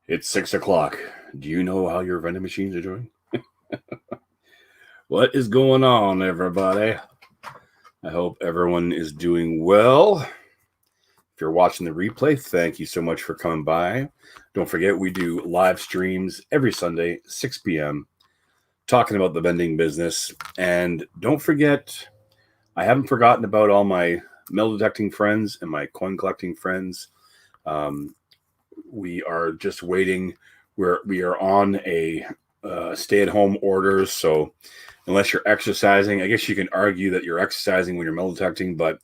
It's 6 o'clock. Do you know how your vending machines are doing? What is going on, everybody? I hope everyone is doing well. If you're watching the replay, thank you so much for coming by. Don't forget, we do live streams every Sunday, 6 p.m., talking about the vending business. And don't forget, I haven't forgotten about all my metal detecting friends and my coin collecting friends. We are just waiting. We are on a stay-at-home orders, so unless you're exercising, I guess you can argue that you're exercising when you're metal detecting, but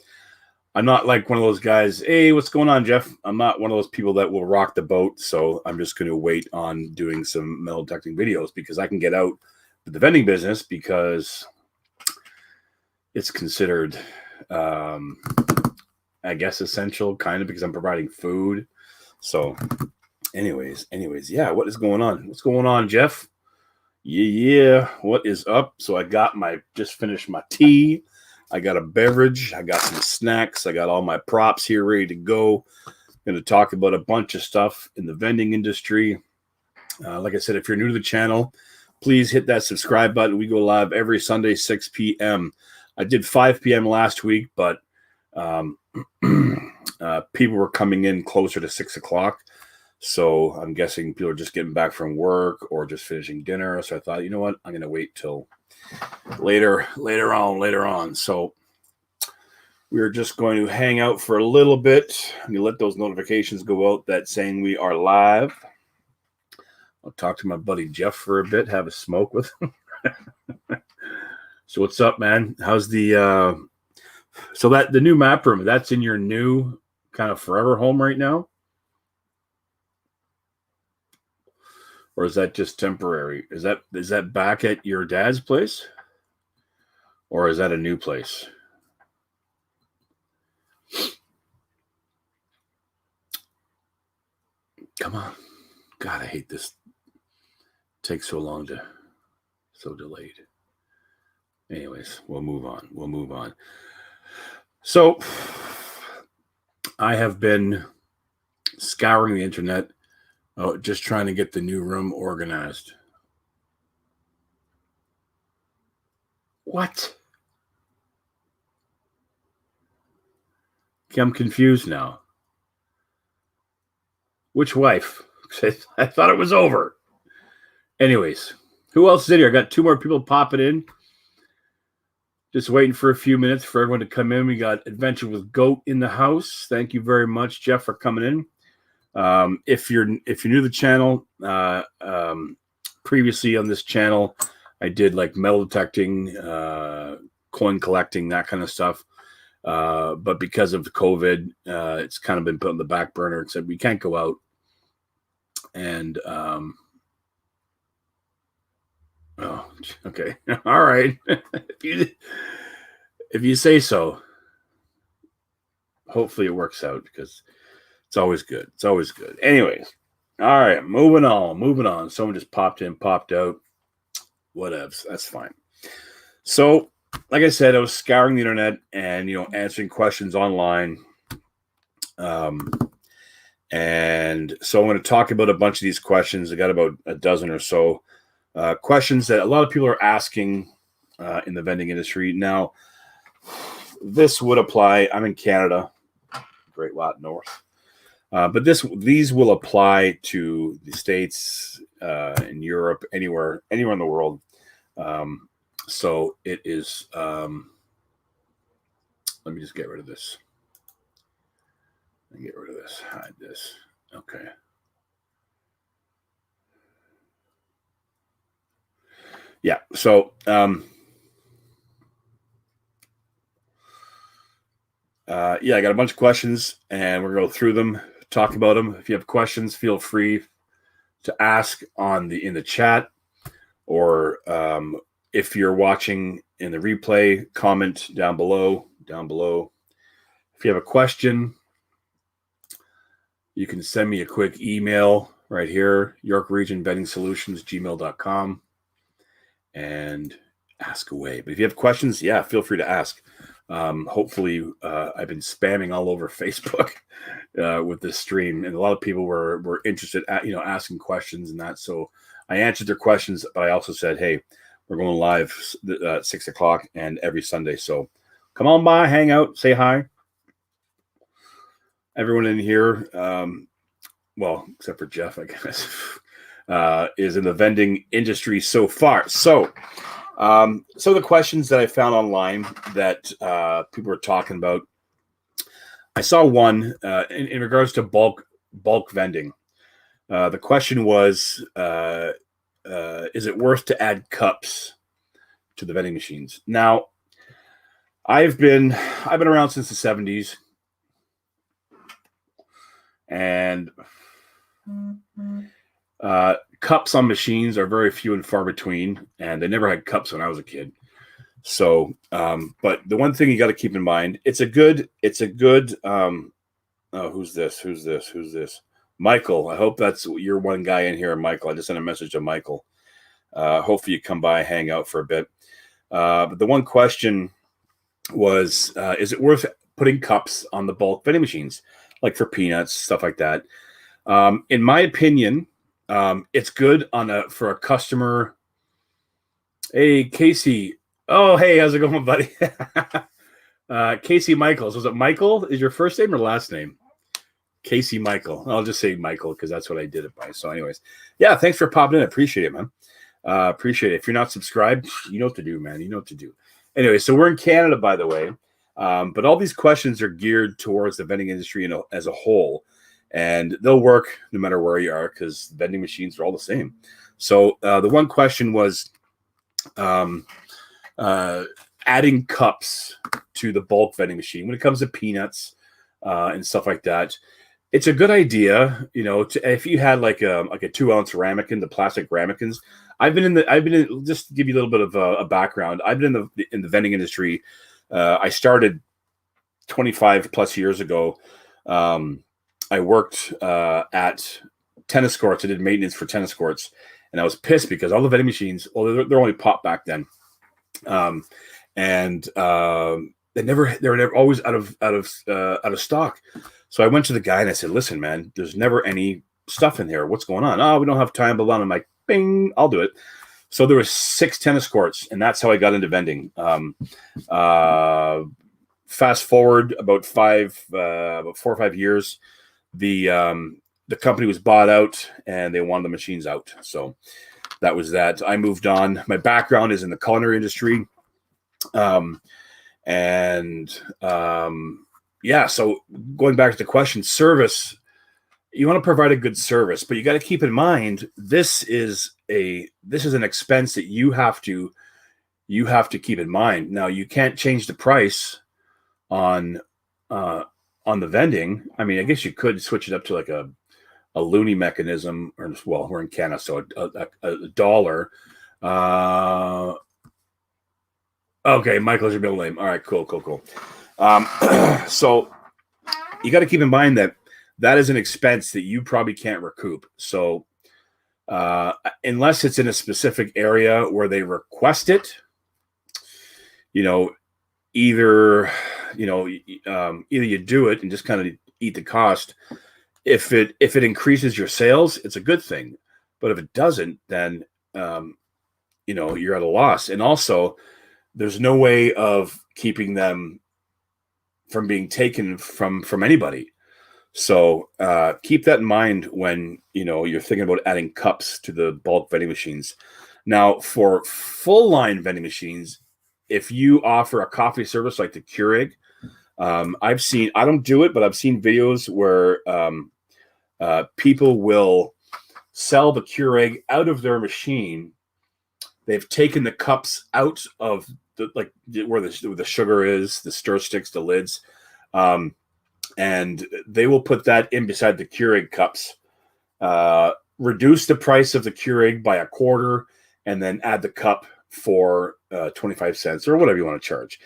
I'm not like one of those guys, hey, what's going on, Jeff? I'm not one of those people that will rock the boat, so I'm just going to wait on doing some metal detecting videos because I can get out with the vending business because it's considered, I guess, essential, kind of, because I'm providing food. So anyways, yeah, what is going on? What's going on, Jeff? Yeah, what is up? So I got just finished my tea. I got a beverage. I got some snacks. I got all my props here ready to go. I'm going to talk about a bunch of stuff in the vending industry. Like I said, if you're new to the channel, please hit that subscribe button. We go live every Sunday, 6 p.m. I did 5 p.m. last week, but people were coming in closer to 6 o'clock. So I'm guessing people are just getting back from work or just finishing dinner. So I thought, you know what? I'm going to wait till later on. So we're just going to hang out for a little bit. I'm going to let those notifications go out that saying we are live. I'll talk to my buddy Jeff for a bit, have a smoke with him. So what's up, man? How's the new map room, that's in your new kind of forever home right now? Or is that just temporary? Is that back at your dad's place? Or is that a new place? Come on. God, I hate this. It takes so long so delayed. Anyways, we'll move on. So I have been scouring the internet, just trying to get the new room organized. What? I'm confused now. Which wife? I thought it was over. Anyways, who else is in here? I got 2 more people popping in. Just waiting for a few minutes for everyone to come in. We got Adventure with Goat in the house. Thank you very much, Jeff, for coming in. If you're new to the channel, previously on this channel, I did like metal detecting, coin collecting, that kind of stuff. But because of COVID, it's kind of been put on the back burner. It said we can't go out. And oh, okay, all right. If you say so. Hopefully it works out because it's always good. Anyways, all right, moving on. Someone just popped in, popped out. Whatevs, that's fine. So, like I said, I was scouring the internet and answering questions online. And so I'm going to talk about a bunch of these questions. I got about a dozen or so questions that a lot of people are asking in the vending industry. Now, this would apply. I'm in Canada, Great Lot North. But these will apply to the States, in Europe, anywhere in the world. So it is. Let me just get rid of this. Hide this. Okay. Yeah. So I got a bunch of questions, and we're going to go through them, talk about them. If you have questions, feel free to ask in the chat, or if you're watching in the replay, comment down below. If you have a question, you can send me a quick email right here, York Region Vending Solutions, gmail.com, and ask away. But if you have questions, feel free to ask. Hopefully, I've been spamming all over Facebook with this stream, and a lot of people were interested at asking questions and that. So I answered their questions, but I also said, hey, we're going live at 6 o'clock and every Sunday. So come on by, hang out, say hi. Everyone in here, well, except for Jeff, I guess, is in the vending industry so far. So the questions that I found online that people were talking about, I saw one in regards to bulk vending. The question was, is it worth to add cups to the vending machines? Now, I've been around since the 70s, and cups on machines are very few and far between, and they never had cups when I was a kid. So, but the one thing you got to keep in mind, it's a good, oh, who's this? Michael. I hope that's you're one guy in here, Michael. I just sent a message to Michael. Hopefully you come by, hang out for a bit. But the one question was, is it worth putting cups on the bulk vending machines, like for peanuts, stuff like that? In my opinion, it's good for a customer. Hey, Casey. Oh, hey, how's it going, buddy? Casey Michaels. Was it Michael? Is your first name or last name? Casey Michael. I'll just say Michael because that's what I did it by. So anyways, yeah, thanks for popping in. Appreciate it, man. Appreciate it. If you're not subscribed, you know what to do, man. You know what to do. Anyway, so we're in Canada, by the way. But all these questions are geared towards the vending industry as a whole. And they'll work no matter where you are because vending machines are all the same. So the one question was adding cups to the bulk vending machine when it comes to peanuts and stuff like that. It's a good idea, if you had like a 2-ounce ramekin, the plastic ramekins. I've been in just to give you a little bit of a background. I've been in the vending industry. I started 25 plus years ago. I worked at tennis courts. I did maintenance for tennis courts, and I was pissed because all the vending machines, well, they're only pop back then, and they were never always out of stock. So I went to the guy and I said, "Listen, man, there's never any stuff in here. What's going on?" "Oh, we don't have time." Blah blah. I'm like, "Bing, I'll do it." So there were 6 tennis courts, and that's how I got into vending. Fast forward about 4 or 5 years, the company was bought out, and they wanted the machines out. So that was that. I moved on. My background is in the culinary industry, yeah. So going back to the question, service. You want to provide a good service, but you got to keep in mind this is an expense that you have to keep in mind. Now you can't change the price on the vending. I mean, I guess you could switch it up to like a loony mechanism, or well, we're in Canada, so a dollar. Okay, Michael's your middle name. All right, cool. So you got to keep in mind that is an expense that you probably can't recoup. So unless it's in a specific area where they request it, either you do it and just kind of eat the cost. If it increases your sales, it's a good thing. But if it doesn't, then you're at a loss. And also, there's no way of keeping them from being taken from anybody. So keep that in mind when you're thinking about adding cups to the bulk vending machines. Now, for full line vending machines, if you offer a coffee service like the Keurig, I don't do it, but I've seen videos where people will sell the Keurig out of their machine. They've taken the cups out of where the sugar is, the stir sticks, the lids, and they will put that in beside the Keurig cups, reduce the price of the Keurig by a quarter, and then add the cup for 25 cents or whatever you want to charge.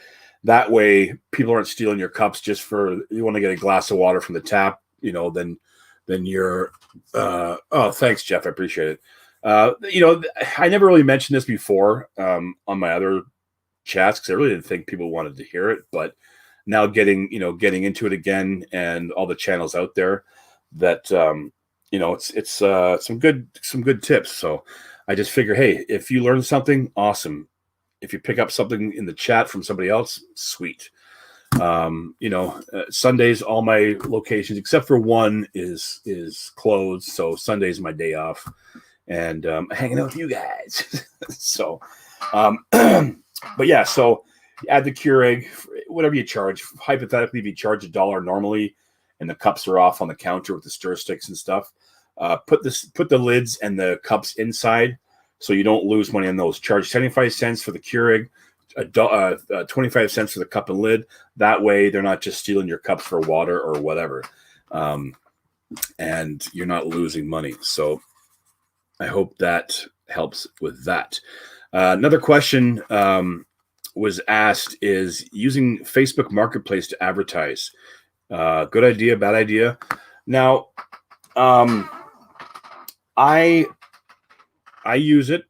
That way, people aren't stealing your cups just for you want to get a glass of water from the tap. Then you're. Oh, thanks, Jeff. I appreciate it. I never really mentioned this before on my other chats because I really didn't think people wanted to hear it. But now getting into it again and all the channels out there, that it's some good tips. So I just figure, hey, if you learn something, awesome. If you pick up something in the chat from somebody else, sweet. Sundays, all my locations except for one is closed, so Sunday's my day off, and hanging out with you guys. So, but yeah, so add the Keurig, whatever you charge. Hypothetically, if you charge $1 normally, and the cups are off on the counter with the stir sticks and stuff, put the lids and the cups inside, so you don't lose money on those. Charge 75 cents for the Keurig, 25 cents for the cup and lid. That way they're not just stealing your cups for water or whatever, and you're not losing money. So I hope that helps with that. Another question was asked is using Facebook Marketplace to advertise. Good idea, bad idea? Now, I use it.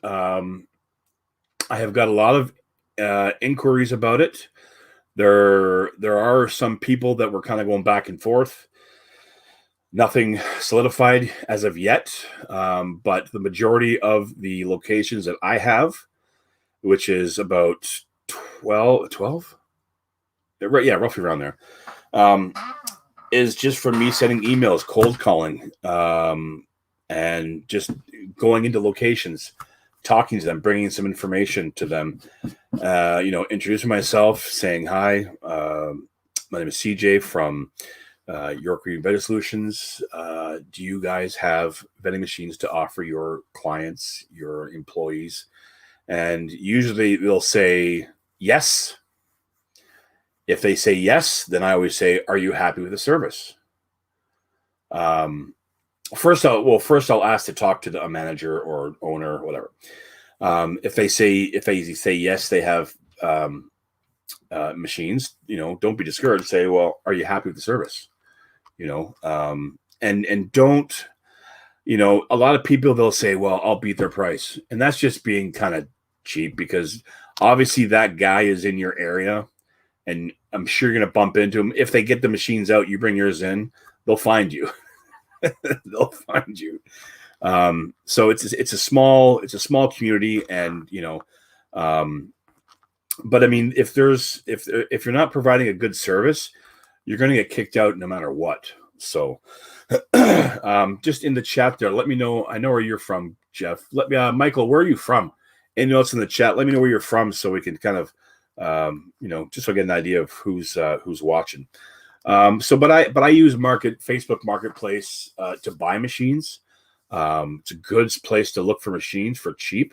I have got a lot of inquiries about it. There are some people that were kind of going back and forth. Nothing solidified as of yet, but the majority of the locations that I have, which is about 12? Yeah, roughly around there, is just for me sending emails, cold calling, and just going into locations, talking to them, bringing some information to them, introducing myself, saying hi. My name is CJ from York Region Vending Solutions. Do you guys have vending machines to offer your clients, your employees? And usually they'll say yes. If they say yes, then I always say, are you happy with the service? First I'll ask to talk to a manager or owner or whatever. If they say yes, they have machines, don't be discouraged. Say, well, are you happy with the service? And don't, a lot of people, they'll say, well, I'll beat their price. And that's just being kind of cheap, because obviously that guy is in your area and I'm sure you're going to bump into him. If they get the machines out, you bring yours in, they'll find you. They'll find you. So it's a small community, and but I mean, if you're not providing a good service, you're going to get kicked out no matter what. So just in the chat there, let me know. I know where you're from, Jeff. Let me, Michael, where are you from? Any notes in the chat? Let me know where you're from so we can kind of, just so I get an idea of who's watching. But I use Facebook Marketplace to buy machines. It's a good place to look for machines for cheap.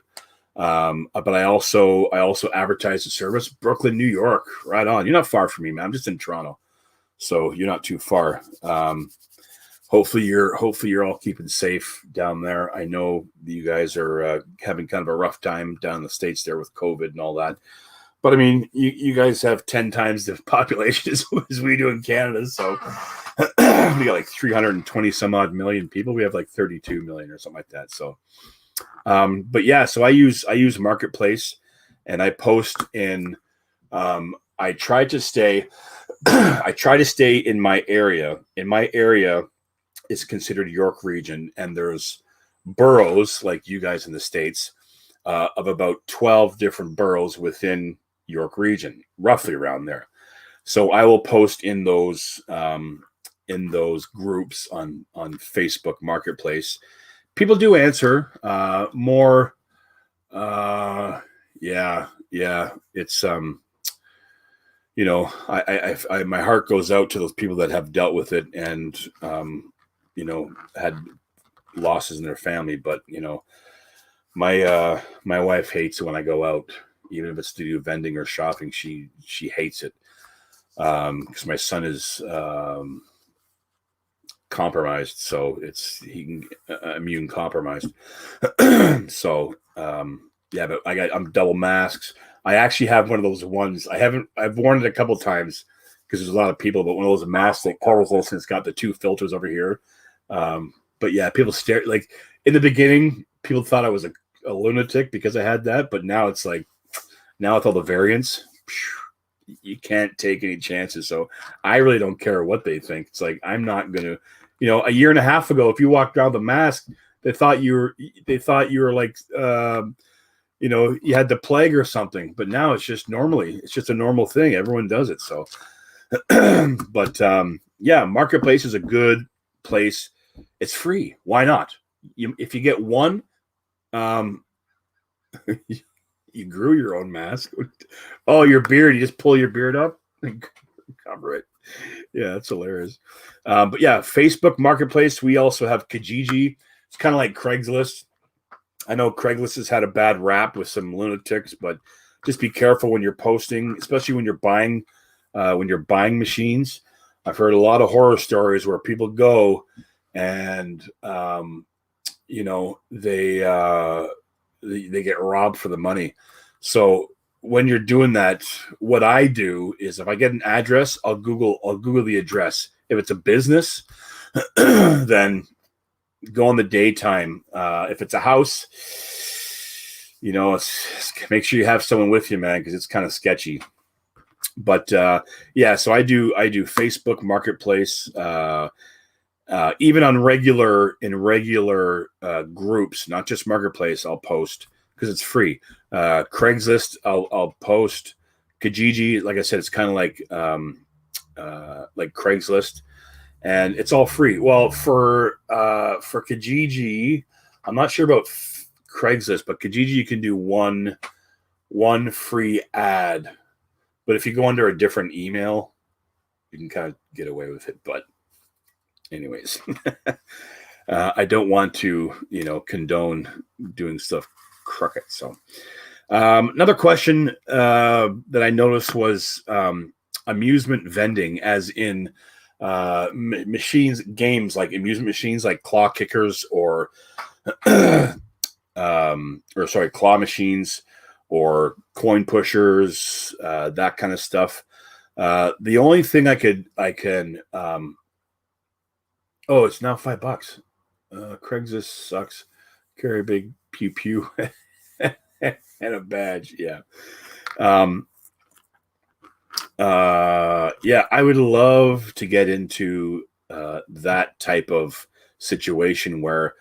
But I also advertise the service. Brooklyn, New York, right on. You're not far from me, man. I'm just in Toronto, so you're not too far. Hopefully you're all keeping safe down there. I know you guys are having kind of a rough time down in the States there with COVID and all that. But I mean, you guys have 10 times the population as we do in Canada. So we got like 320 some odd million people. We have like 32 million or something like that. So, but yeah, so I use Marketplace, and I post in. I try to stay in my area. In my area is considered York Region, and there's boroughs like you guys in the States of about 12 different boroughs within York Region, roughly around there. So I will post in those groups on Facebook Marketplace. People do answer more. Yeah. It's I my heart goes out to those people that have dealt with it and had losses in their family. But my wife hates it when I go out. Even if it's to do vending or shopping, she hates it because my son is compromised, so he can immune compromised. So but I'm double masks. I actually have one of those ones. I've worn it a couple times because there's a lot of people, but one of those masks that covers this, and it's got the two filters over here. But yeah, people stare. Like in the beginning, people thought I was a lunatic because I had that, but now it's like, Now with all the variants, you can't take any chances. So I really don't care what they think. It's like, I'm not going to, a year and a half ago, if you walked around with a mask, they thought you were like, you had the plague or something. But now it's just a normal thing. Everyone does it. So, but yeah, Marketplace is a good place. It's free. Why not? If you get one, you grew your own mask. Oh, your beard. You just pull your beard up and cover it. Yeah, that's hilarious. But yeah, Facebook Marketplace. We also have Kijiji. It's kind of like Craigslist. I know Craigslist has had a bad rap with some lunatics, but just be careful when you're posting, especially when you're buying machines. I've heard a lot of horror stories where people go and they get robbed for the money. So when you're doing that, what I do is if I get an address, I'll Google the address. If it's a business, then go on the daytime. If it's a house, make sure you have someone with you, man, because it's kind of sketchy. But yeah, so I do Facebook Marketplace, even on regular groups, not just Marketplace. I'll post because it's free. Craigslist, I'll post. Kijiji, like I said, it's kind of like Craigslist, and it's all free. Well, for Kijiji, I'm not sure about Craigslist, but Kijiji you can do one free ad. But if you go under a different email, you can kind of get away with it. But anyways, I don't want to, condone doing stuff crooked. So another question that I noticed was amusement vending, as in machines, games like amusement machines, like claw kickers or claw machines or coin pushers, that kind of stuff. The only thing I can it's now $5. Craigslist sucks. Carry a big pew pew and a badge. Yeah. Yeah, I would love to get into that type of situation where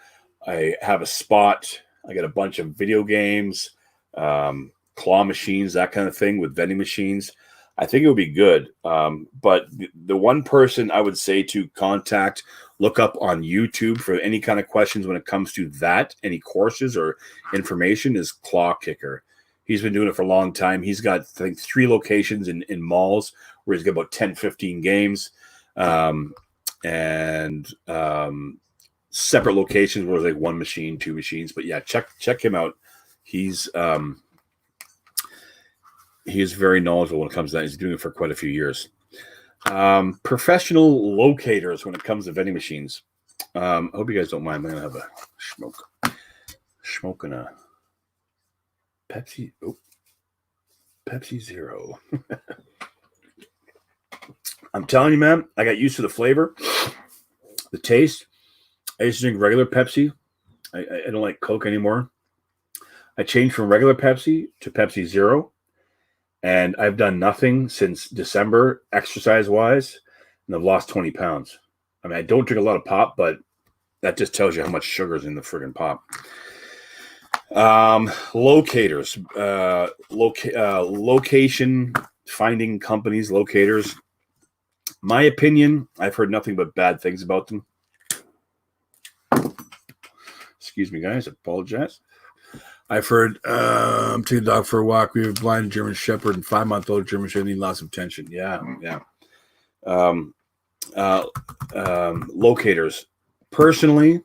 I have a spot, I got a bunch of video games, claw machines, that kind of thing with vending machines. I think it would be good. But the one person I would say to contact, look up on YouTube for any kind of questions when it comes to that, any courses or information, is Claw Kicker. He's been doing it for a long time. He's got, I think, 3 locations in malls where he's got about 10, 15 games, and separate locations where there's like 1 machine, 2 machines. But yeah, check him out. He is very knowledgeable when it comes to that. He's doing it for quite a few years. Professional locators when it comes to vending machines. I hope you guys don't mind. I'm going to have a smoking a Pepsi. Oh, Pepsi Zero. I'm telling you, man, I got used to the flavor, the taste. I used to drink regular Pepsi. I don't like Coke anymore. I changed from regular Pepsi to Pepsi Zero. And I've done nothing since December, exercise-wise, and I've lost 20 pounds. I mean, I don't drink a lot of pop, but that just tells you how much sugar is in the friggin' pop. Locators, location finding companies, locators. My opinion, I've heard nothing but bad things about them. Excuse me, guys. I apologize. I've heard, I'm taking the dog for a walk. We have a blind German Shepherd and 5-month-old German Shepherd need lots of attention. Yeah. Locators. Personally,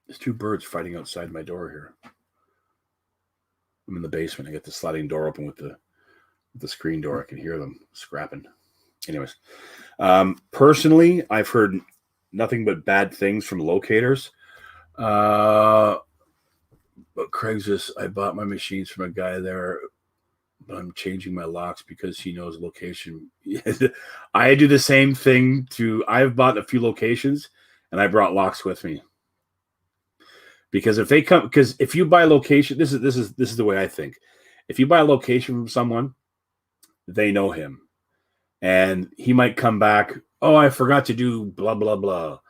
there's 2 birds fighting outside my door here. I'm in the basement. I got the sliding door open with the screen door. I can hear them scrapping. Anyways, personally, I've heard nothing but bad things from locators. But Craigslist, I bought my machines from a guy there, but I'm changing my locks because he knows location. I do the same thing I've bought a few locations and I brought locks with me. Because if you buy a location, this is the way I think. If you buy a location from someone, they know him, and he might come back. Oh, I forgot to do blah blah blah.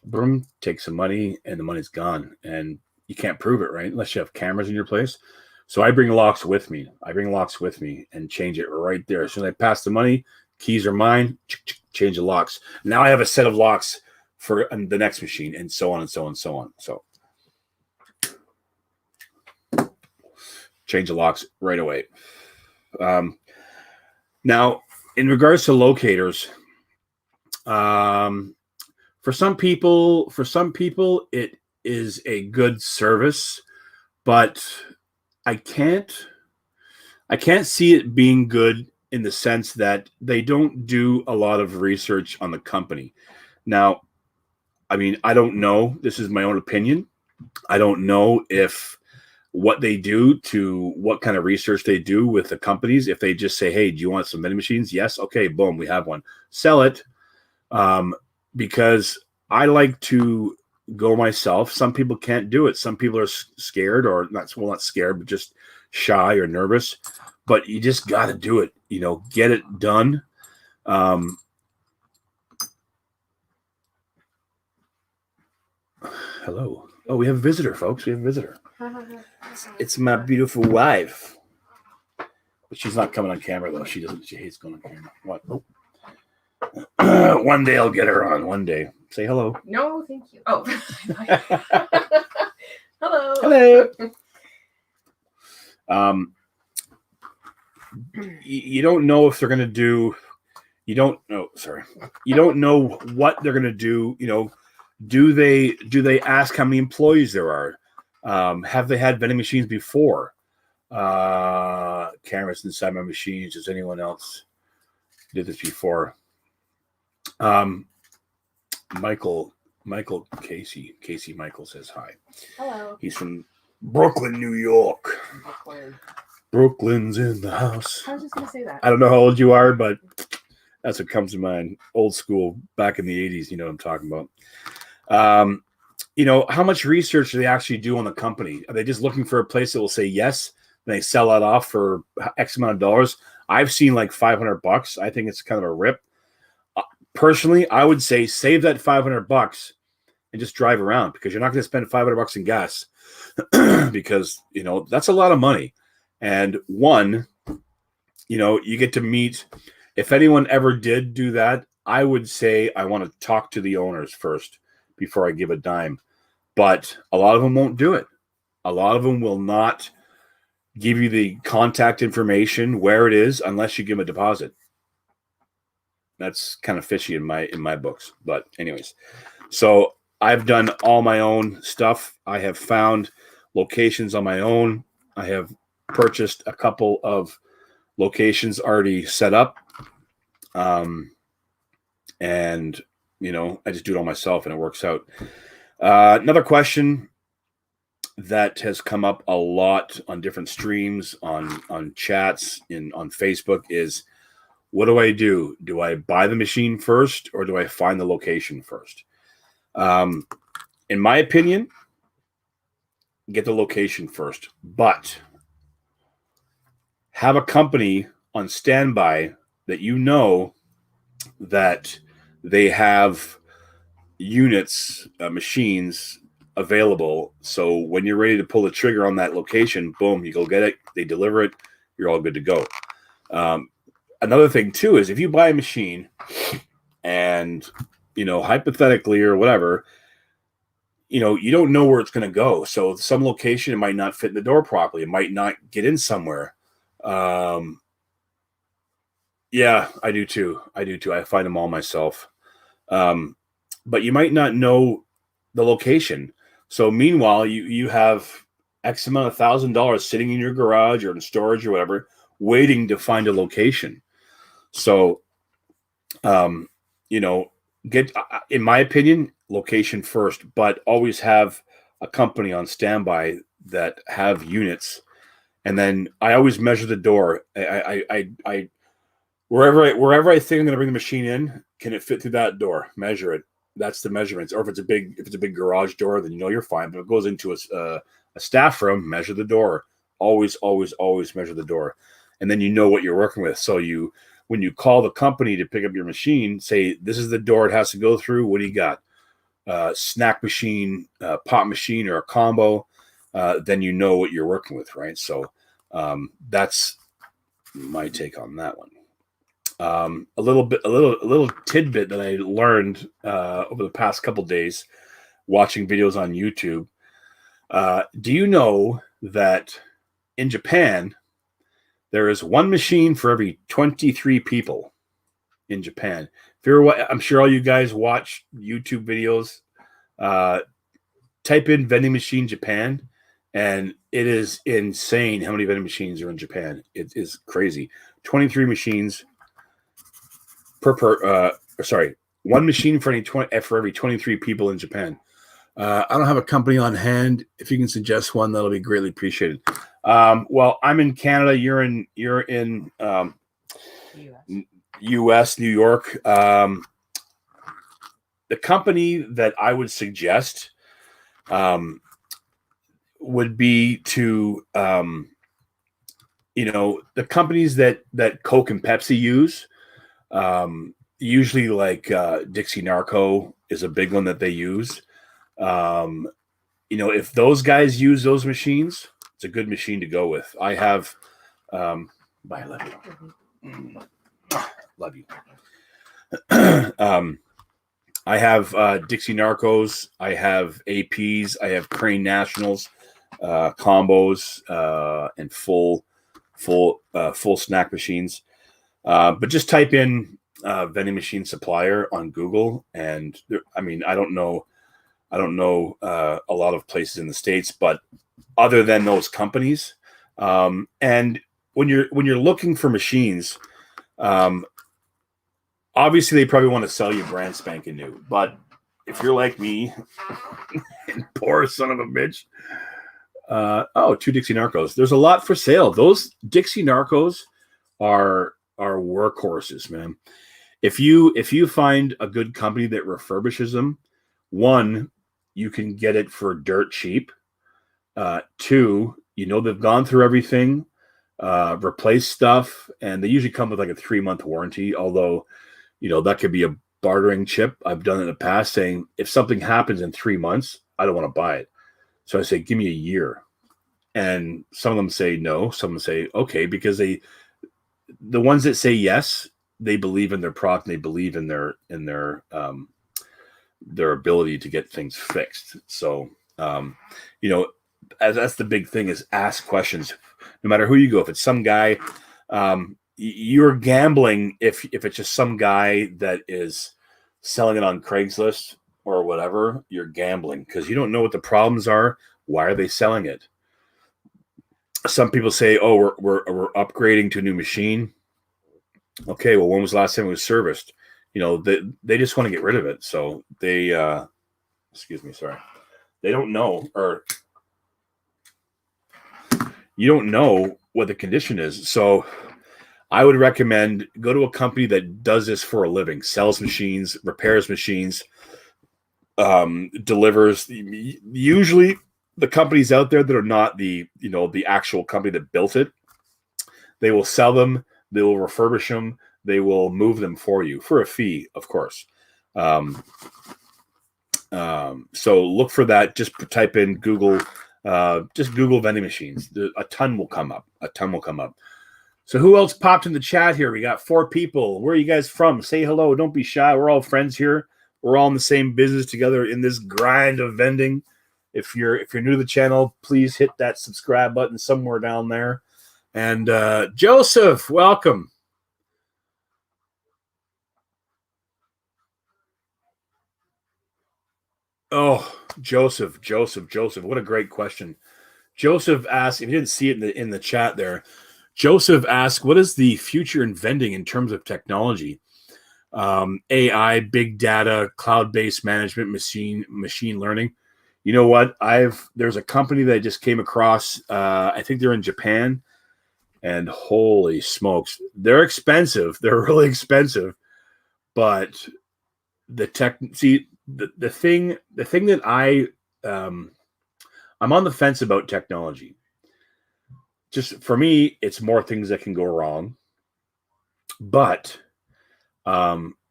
Boom, take some money, and the money's gone, and you can't prove it, right? Unless you have cameras in your place. So I bring locks with me. And change it right there. As soon as I pass the money, keys are mine. Change the locks. Now I have a set of locks for the next machine, and so on and so on and so on. So change the locks right away. Now, in regards to locators, for some people, it is a good service, but I can't see it being good in the sense that they don't do a lot of research on the company. Now, I mean, I don't know. This is my own opinion. I don't know if what they do to what kind of research they do with the companies. If they just say, hey, do you want some vending machines? Yes. Okay, boom, we have one. Sell it. Because I like to go myself. Some people can't do it. Some people are scared, or not scared, but just shy or nervous. But you just got to do it. Get it done. Hello. Oh, we have a visitor, folks. We have a visitor. It's my beautiful wife. But she's not coming on camera, though. She hates going on camera. What? Oh. One day I'll get her on. One day. Say hello. No, thank you. Oh. Hello. Hello. You don't know if they're going to do. You don't know. Sorry. You don't know what they're going to do. Do they ask how many employees there are? Have they had vending machines before? Cameras inside my machines. Does anyone else did this before? Michael Casey Michael says hi. Hello. He's from Brooklyn, New York. Brooklyn's in the house. I was just gonna say that. I don't know how old you are, but that's what comes to mind. Old school, back in the 80s. You know what I'm talking about. How much research do they actually do on the company? Are they just looking for a place that will say yes, and they sell that off for X amount of dollars? I've seen like $500. I think it's kind of a rip. Personally, I would say save that $500 and just drive around, because you're not going to spend $500 in gas because, that's a lot of money. And one, you get to meet, if anyone ever did do that, I would say I want to talk to the owners first before I give a dime. But a lot of them won't do it. A lot of them will not give you the contact information where it is unless you give them a deposit. That's kind of fishy in my books. But anyways, so I've done all my own stuff. I have found locations on my own. I have purchased a couple of locations already set up. And, I just do it all myself, and it works out. Another question that has come up a lot on different streams, on chats, on Facebook is, what do I do? Do I buy the machine first, or do I find the location first? In my opinion, get the location first, but have a company on standby that that they have units, machines available. So when you're ready to pull the trigger on that location, boom, you go get it, they deliver it, you're all good to go. Another thing too is, if you buy a machine and, hypothetically or whatever, you don't know where it's going to go. So some location, it might not fit in the door properly. It might not get in somewhere. Yeah, I do too. I find them all myself. But you might not know the location. So meanwhile, you have X amount of $1,000 sitting in your garage or in storage or whatever, waiting to find a location. So, get, in my opinion, location first, but always have a company on standby that have units. And then I always measure the door. I wherever I think I'm going to bring the machine in, can it fit through that door? Measure it. That's the measurements. Or if it's a big garage door, then you know you're fine. But if it goes into a staff room, measure the door. Always measure the door, and then you know what you're working with. So when you call the company to pick up your machine, say this is the door it has to go through. What do you got? Snack machine, pop machine, or a combo. Then you know what you're working with, right? So that's my take on that one. A little tidbit that I learned over the past couple days watching videos on YouTube. Do you know that in Japan there is one machine for every 23 people in Japan? I'm sure all you guys watch YouTube videos. Type in vending machine Japan, and it is insane how many vending machines are in Japan. It is crazy. 23 machines one machine for every 23 people in Japan. I don't have a company on hand. If you can suggest one, that'll be greatly appreciated. Well, I'm in Canada. You're in US, New York. The company that I would suggest would be to the companies that Coke and Pepsi use. Usually like Dixie Narco is a big one that they use. If those guys use those machines, it's a good machine to go with. I have bye, love you. Love you. I have Dixie Narcos, I have APs, I have Crane Nationals, combos, and full snack machines. But just type in vending machine supplier on Google, and I don't know a lot of places in the States, but other than those companies, and when you're looking for machines, obviously they probably want to sell you brand spanking new. But if you're like me, and poor son of a bitch, two Dixie Narcos. There's a lot for sale. Those Dixie Narcos are workhorses, man. If you find a good company that refurbishes them, one, you can get it for dirt cheap. Two, they've gone through everything, replaced stuff, and they usually come with like a 3-month warranty. Although, that could be a bartering chip. I've done it in the past, saying if something happens in 3 months, I don't want to buy it. So I say, give me a year. And some of them say no. Some of them say okay, because the ones that say yes, they believe in their product. And they believe in their ability to get things fixed. So, that's the big thing, is ask questions. No matter who you go, if it's some guy, you're gambling if it's just some guy that is selling it on Craigslist or whatever. You're gambling because you don't know what the problems are. Why are they selling it? Some people say, "Oh, we're upgrading to a new machine." Okay, well, when was the last time it was serviced? They just want to get rid of it. So they, they don't know, or you don't know what the condition is. So I would recommend go to a company that does this for a living, sells machines, repairs machines, delivers. Usually the companies out there that are not the actual company that built it, they will sell them, they will refurbish them, they will move them for you for a fee, of course. So look for that. Just type in Google, just Google vending machines. A ton will come up. So who else popped in the chat here? We got 4 people. Where are you guys from? Say hello. Don't be shy. We're all friends here. We're all in the same business together in this grind of vending. If you're new to the channel, please hit that subscribe button somewhere down there. And Joseph, welcome. Oh, Joseph, what a great question. Joseph asked, if you didn't see it in the chat there, Joseph asked, what is the future in vending in terms of technology? AI, big data, cloud-based management, machine learning. You know what? There's a company that I just came across. I think they're in Japan, and holy smokes, they're expensive. They're really expensive, but the thing that I'm on the fence about technology. Just for me, it's more things that can go wrong, but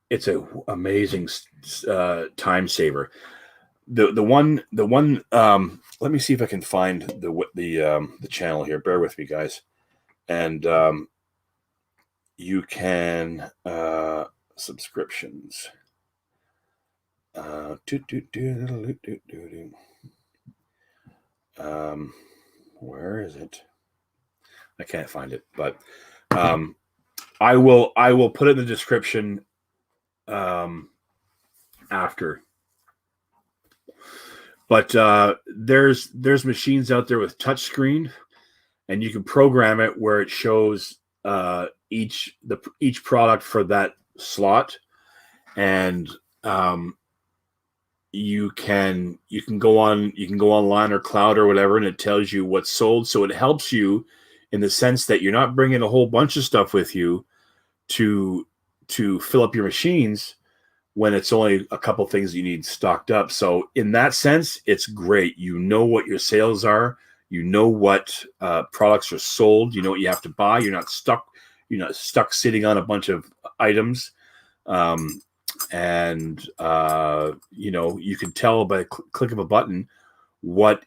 it's a amazing time saver. The one let me see if I can find the channel here. Bear with me, guys. And you can subscriptions. Where is it? I can't find it, but I will put it in the description after. But there's machines out there with touchscreen, and you can program it where it shows each product for that slot, and you can go online or cloud or whatever, and it tells you what's sold. So it helps you in the sense that you're not bringing a whole bunch of stuff with you to fill up your machines when it's only a couple things you need stocked up. So in that sense, it's great. You know what your sales are. You know what products are sold. You know what you have to buy. You're not stuck sitting on a bunch of items. And you can tell by a click of a button what's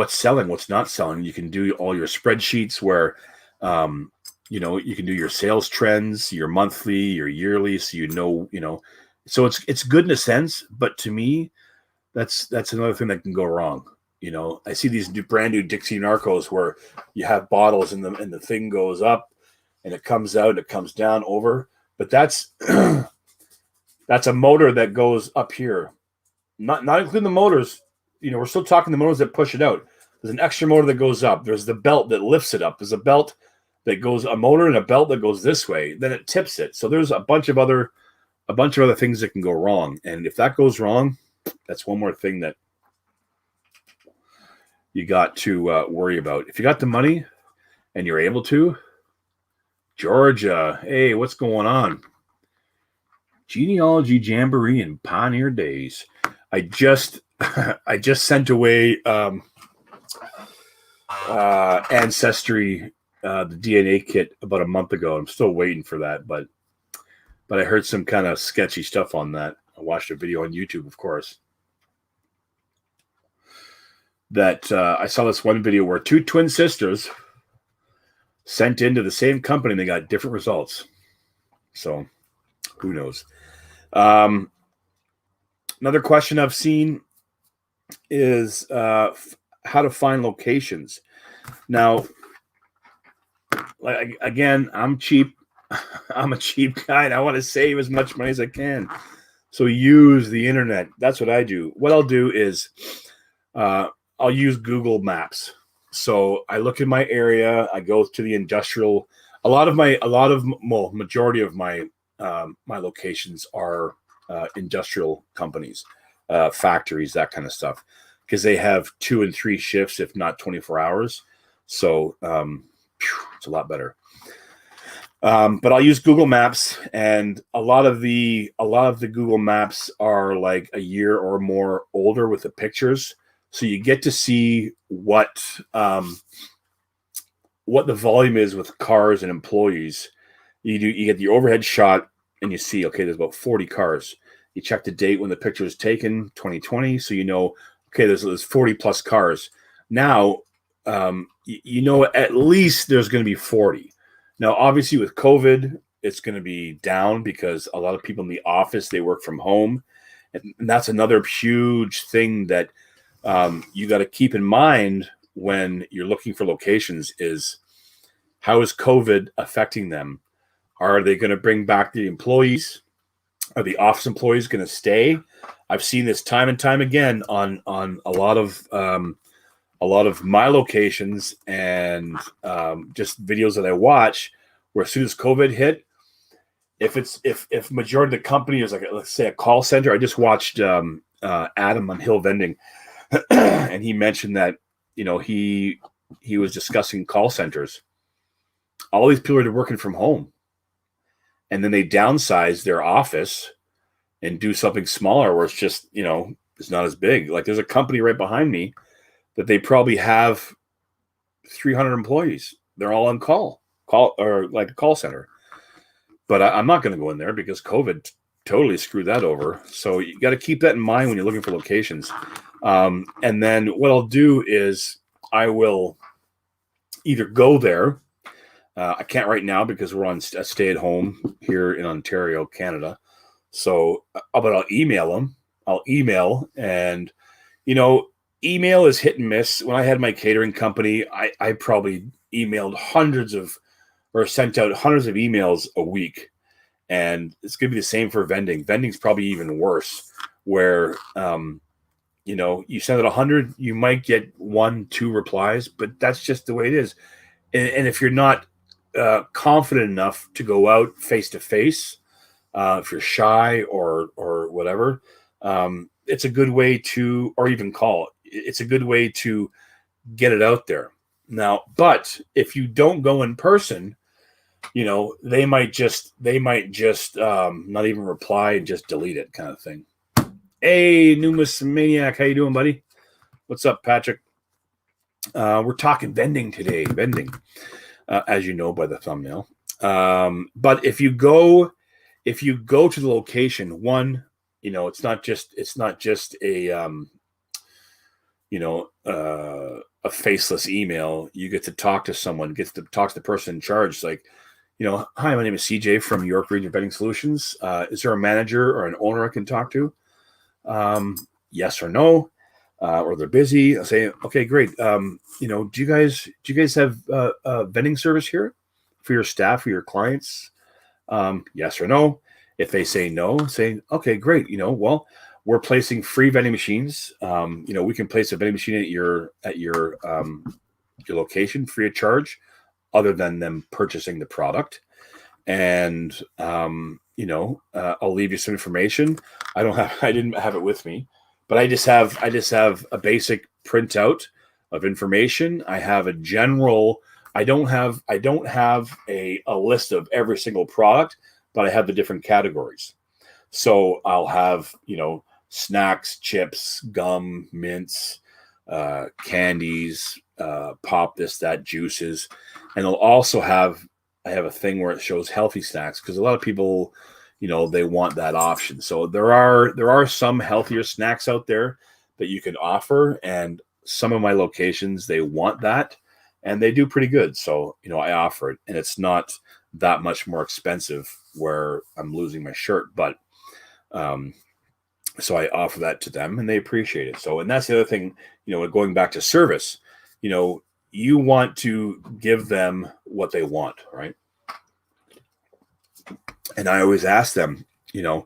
selling, what's not selling. You can do all your spreadsheets where you can do your sales trends, your monthly, your yearly, so so it's good in a sense, but to me that's another thing that can go wrong. I see these brand new Dixie Narcos where you have bottles and the thing goes up and it comes out, it comes down over, but that's that's a motor that goes up here, not including the motors. We're still talking the motors that push it out. There's an extra motor that goes up. There's the belt that lifts it up. There's a belt that goes, a motor and a belt that goes this way. Then it tips it. So there's a bunch of other things that can go wrong. And if that goes wrong, that's one more thing that you got to worry about. If you got the money and you're able to, Georgia, hey, what's going on? Genealogy Jamboree in Pioneer Days. I just sent away Ancestry, the DNA kit about a month ago. I'm still waiting for that, but I heard some kind of sketchy stuff on that. I watched a video on YouTube, of course. That I saw this one video where two twin sisters sent into the same company and they got different results. So who knows? Another question I've seen is how to find locations. Now, again, I'm cheap. I'm a cheap guy, and I want to save as much money as I can. So use the internet. That's what I do. What I'll do is I'll use Google Maps. So I look in my area. I go to the industrial. Majority of my my locations are industrial companies, factories, that kind of stuff, because they have 2 and 3 shifts, if not 24 hours. So it's a lot better. But I'll use Google Maps, and a lot of the Google Maps are like a year or more older with the pictures, so you get to see what the volume is with cars and employees. You get the overhead shot, and you see, okay, there's about 40 cars. You check the date when the picture was taken, 2020, so you know, okay, there's 40 plus cars. Now, at least there's going to be 40. Now, obviously, with COVID, it's going to be down because a lot of people in the office, they work from home. And that's another huge thing that you got to keep in mind when you're looking for locations is, how is COVID affecting them? Are they going to bring back the employees? Are the office employees going to stay? I've seen this time and time again on a lot of my locations and just videos that I watch, where as soon as COVID hit, if majority of the company is like, let's say, a call center. I just watched Adam on Hill Vending, and he mentioned that he was discussing call centers. All these people are working from home, and then they downsized their office, and do something smaller where it's just, it's not as big. Like there's a company right behind me that they probably have 300 employees. They're all on call or like a call center. But I'm not going to go in there because COVID totally screwed that over. So you got to keep that in mind when you're looking for locations. And then what I'll do is I will either go there. I can't right now because we're on a stay-at-home here in Ontario, Canada. So, but I'll email them. I'll email, and email is hit and miss. When I had my catering company, I probably emailed sent out hundreds of emails a week, and it's going to be the same for vending. Vending's probably even worse, where you send out 100, you might get 1-2 replies, but that's just the way it is. And if you're not confident enough to go out face to face, if you're shy or whatever, it's a good way to, or even call. It's a good way to get it out there. Now, but if you don't go in person, they might just not even reply and just delete it, kind of thing. Hey, Numus Maniac, how you doing, buddy? What's up, Patrick? We're talking vending today. Vending, as you know by the thumbnail. But if you go to the location, one, it's not just a faceless email. You get to talk to someone, gets to talk to the person in charge. It's like, hi, my name is CJ from York Region Vending Solutions. Is there a manager or an owner I can talk to? Yes or no, or they're busy. I'll say, okay, great. Do you guys have a vending service here for your staff, for your clients? Yes or no. If they say no, say, okay, great. Well, we're placing free vending machines. We can place a vending machine at your location free of charge, other than them purchasing the product. And I'll leave you some information. I didn't have it with me, but I just have a basic printout of information. I have a general. I don't have a list of every single product, but I have the different categories. So I'll have, snacks, chips, gum, mints, candies, pop, this, that, juices. And I'll also I have a thing where it shows healthy snacks, because a lot of people, they want that option. So there are some healthier snacks out there that you can offer. And some of my locations, they want that, and they do pretty good. So, I offer it, and it's not that much more expensive where I'm losing my shirt, but, so I offer that to them, and they appreciate it. So, and that's the other thing, going back to service, you want to give them what they want, right? And I always ask them, one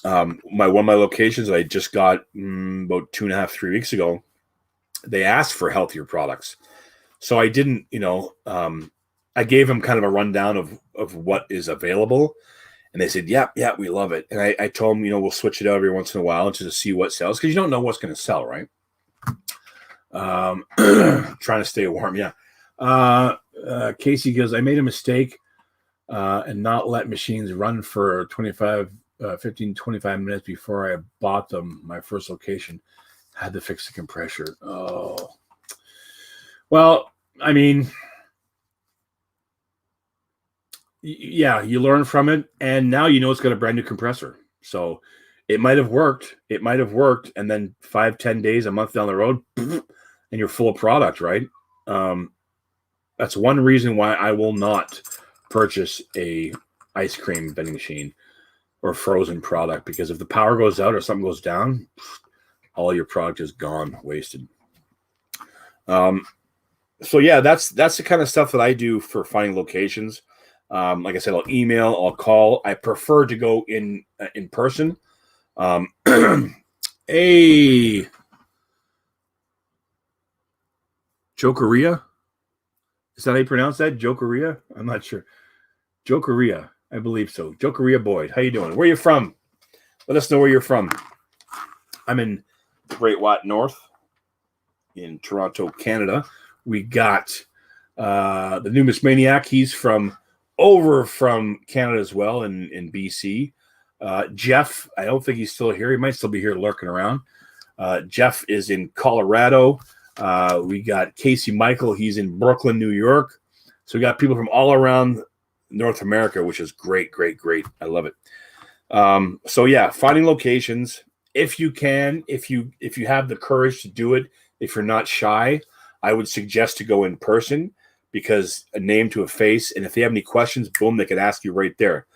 of my locations I just got about 2.5-3 weeks ago, they asked for healthier products. So I didn't, I gave them kind of a rundown of what is available. And they said, yeah, we love it. And I told them, we'll switch it out every once in a while just to see what sells, because you don't know what's going to sell, right? Trying to stay warm, yeah. Casey goes, I made a mistake and not let machines run for 25 minutes before I bought them. My first location had to fix the compressor. Oh, well, I mean, yeah, you learn from it, and now it's got a brand new compressor. So it might have worked. And then 5-10 days, a month down the road, and you're full of product, right? That's one reason why I will not purchase a ice cream vending machine or frozen product, because if the power goes out or something goes down, all your product is gone, wasted. So yeah, that's the kind of stuff that I do for finding locations. Like I said, I'll email, I'll call. I prefer to go in person. Hey, Joe Korea? Is that how you pronounce that? Joe Korea? I'm not sure. Joe Korea, I believe so. Joe Korea Boyd, how you doing? Where are you from? Let us know where you're from. I'm in Great Watt North in Toronto, Canada. We got the Numus Maniac. He's from Canada as well, in BC. Jeff, I don't think he's still here. He might still be here lurking around. Jeff is in Colorado. We got Casey Michael. He's in Brooklyn, New York. So we got people from all around North America, which is great, great, great. I love it. So yeah, finding locations if you can, if you have the courage to do it, if you're not shy, I would suggest to go in person because a name to a face, and if they have any questions, boom, they can ask you right there.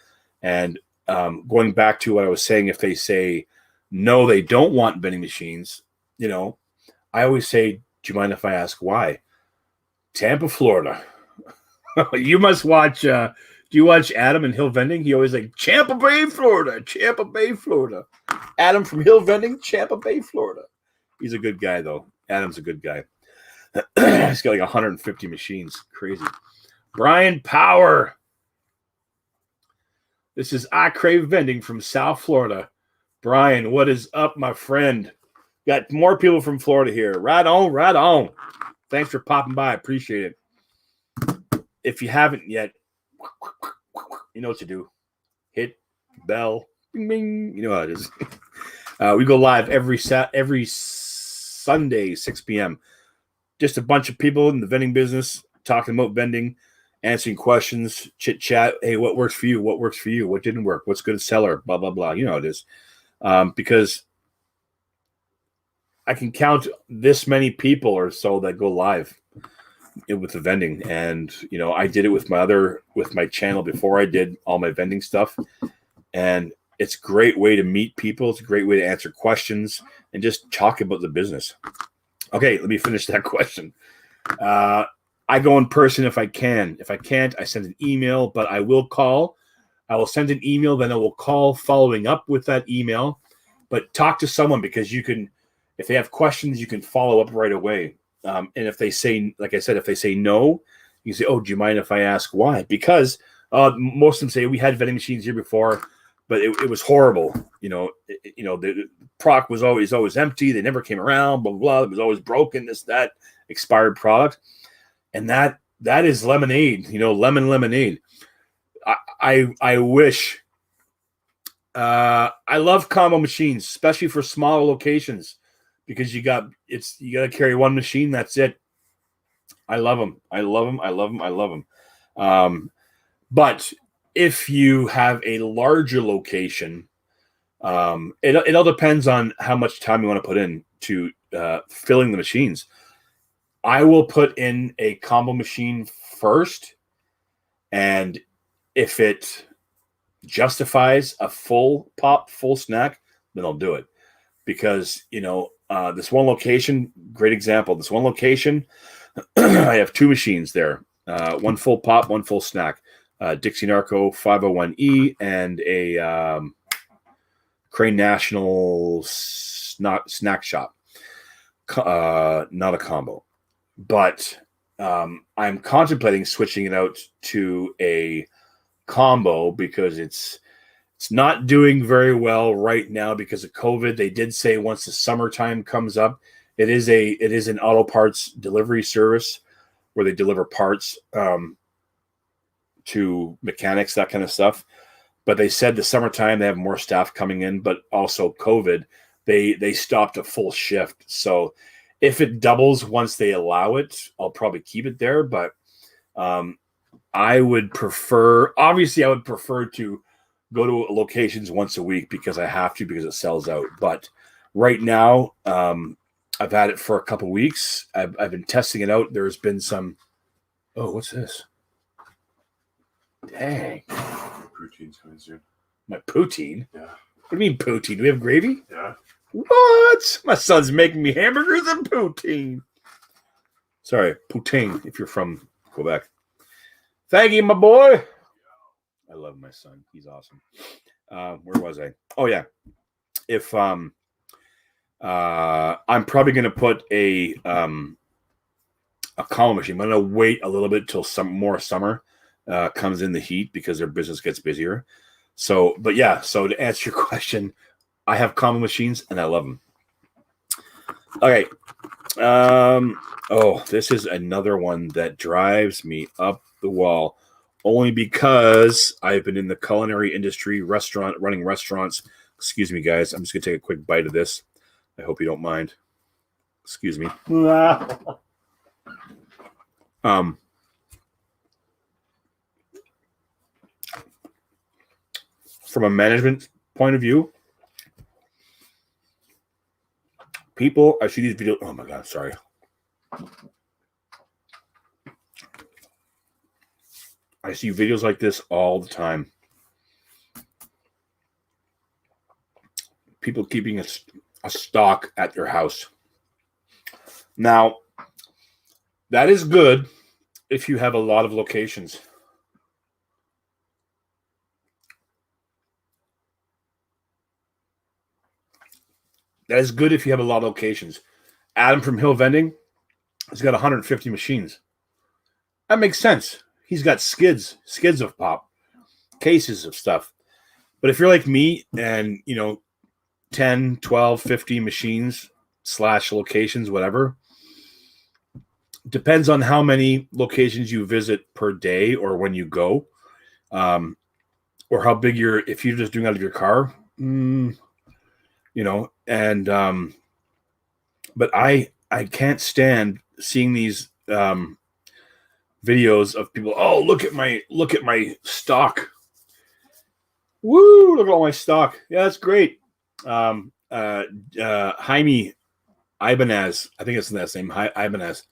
And going back to what I was saying, if they say no, they don't want vending machines, you know, I always say, do you mind if I ask why? Tampa, Florida. You must watch. Do you watch Adam and Hill Vending? He always like Tampa Bay, Florida. Tampa Bay, Florida. Adam from Hill Vending, Tampa Bay, Florida. He's a good guy, though. Adam's a good guy. He's got like 150 machines. Crazy. Brian Power. This is I Crave Vending from South Florida. Brian, what is up, my friend? Got more people from Florida here. Right on, right on. Thanks for popping by. Appreciate it. If you haven't yet, you know what to do. Hit bell. Bing, bing. You know how it is. We go live every Sunday, 6 p.m. Just a bunch of people in the vending business talking about vending, answering questions, chit chat. Hey, what works for you? What works for you? What didn't work? What's good at seller? Blah, blah, blah. You know how it is. Because I can count this many people or so that go live with the vending. And, you know, I did it with my channel before I did all my vending stuff. And it's a great way to meet people. It's a great way to answer questions and just talk about the business. Okay, let me finish that question. I go in person if I can. If I can't, I send an email, but I will call. I will send an email, then I will call following up with that email. But talk to someone because you can, if they have questions, you can follow up right away. And if they say, like I said, if they say no, you can say, oh, do you mind if I ask why? Because most of them say, we had vending machines here before, but it was horrible. The product was always empty. They never came around, blah, blah, blah. It was always broken, this, that, expired product. And that is lemonade, lemon lemonade. I wish, I love combo machines, especially for smaller locations. Because you got to carry one machine. That's it. I love them. But if you have a larger location, it all depends on how much time you want to put in to filling the machines. I will put in a combo machine first, and if it justifies a full pop, full snack, then I'll do it. Because, this one location, great example. This one location, I have two machines there. One full pop, one full snack. Dixie Narco 501E and a Crane National snack shop. Not a combo. But I'm contemplating switching it out to a combo because it's not doing very well right now because of COVID. They did say once the summertime comes up, it is an auto parts delivery service where they deliver parts to mechanics, that kind of stuff. But they said the summertime they have more staff coming in, but also COVID, they stopped a full shift. So if it doubles once they allow it, I'll probably keep it there. But I would prefer to go to locations once a week because I have to, because it sells out. But right now, I've had it for a couple weeks. I've been testing it out. There's been some. Oh, what's this? Dang. Poutine's coming soon. My poutine? Yeah. What do you mean poutine? Do we have gravy? Yeah. What? My son's making me hamburgers and poutine. Sorry, poutine, if you're from Quebec. Thank you, my boy. I love my son. He's awesome. Where was I? Oh, yeah. If I'm probably going to put a combo machine. I'm going to wait a little bit till more summer comes in, the heat, because their business gets busier. So, but yeah, so to answer your question, I have combo machines and I love them. Okay. Oh, this is another one that drives me up the wall. only because I've been in the culinary industry, running restaurants. Excuse me, guys. I'm just going to take a quick bite of this. I hope you don't mind. Excuse me. From a management point of view, people, I see these videos. Oh my God, sorry. I see videos like this all the time. People keeping a stock at their house. Now, that is good if you have a lot of locations. That is good if you have a lot of locations. Adam from Hill Vending has got 150 machines. That makes sense. He's got skids of pop, cases of stuff. But if you're like me and, 10, 12, 15 machines / locations, whatever, depends on how many locations you visit per day or when you go, or how big if you're just doing out of your car, but I can't stand seeing these videos of people. Oh, look at my stock. Woo! Look at all my stock. Yeah, that's great. Jaime Ibanez, I think it's the last name, Ibanez.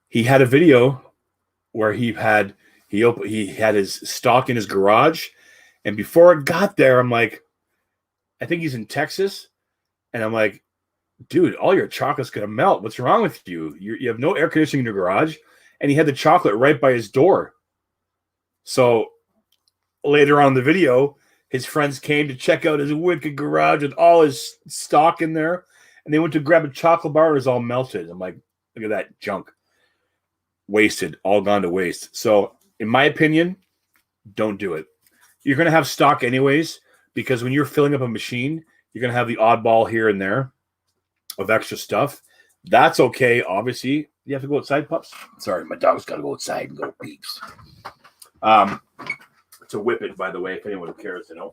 He had a video where he had his stock in his garage, and before it got there, I'm like, I think he's in Texas, and I'm like, dude, all your chocolate's gonna melt. What's wrong with you? You have no air conditioning in your garage, and he had the chocolate right by his door. So later on in the video, his friends came to check out his wicked garage with all his stock in there, and they went to grab a chocolate bar. It was all melted. I'm like, look at that junk. Wasted, all gone to waste. So in my opinion, don't do it. You're going to have stock anyways, because when you're filling up a machine, you're going to have the oddball here and there of extra stuff. That's okay. Obviously, you have to go outside, pups. Sorry, my dog's got to go outside and go peeps. It's a whippet, by the way, if anyone cares to know.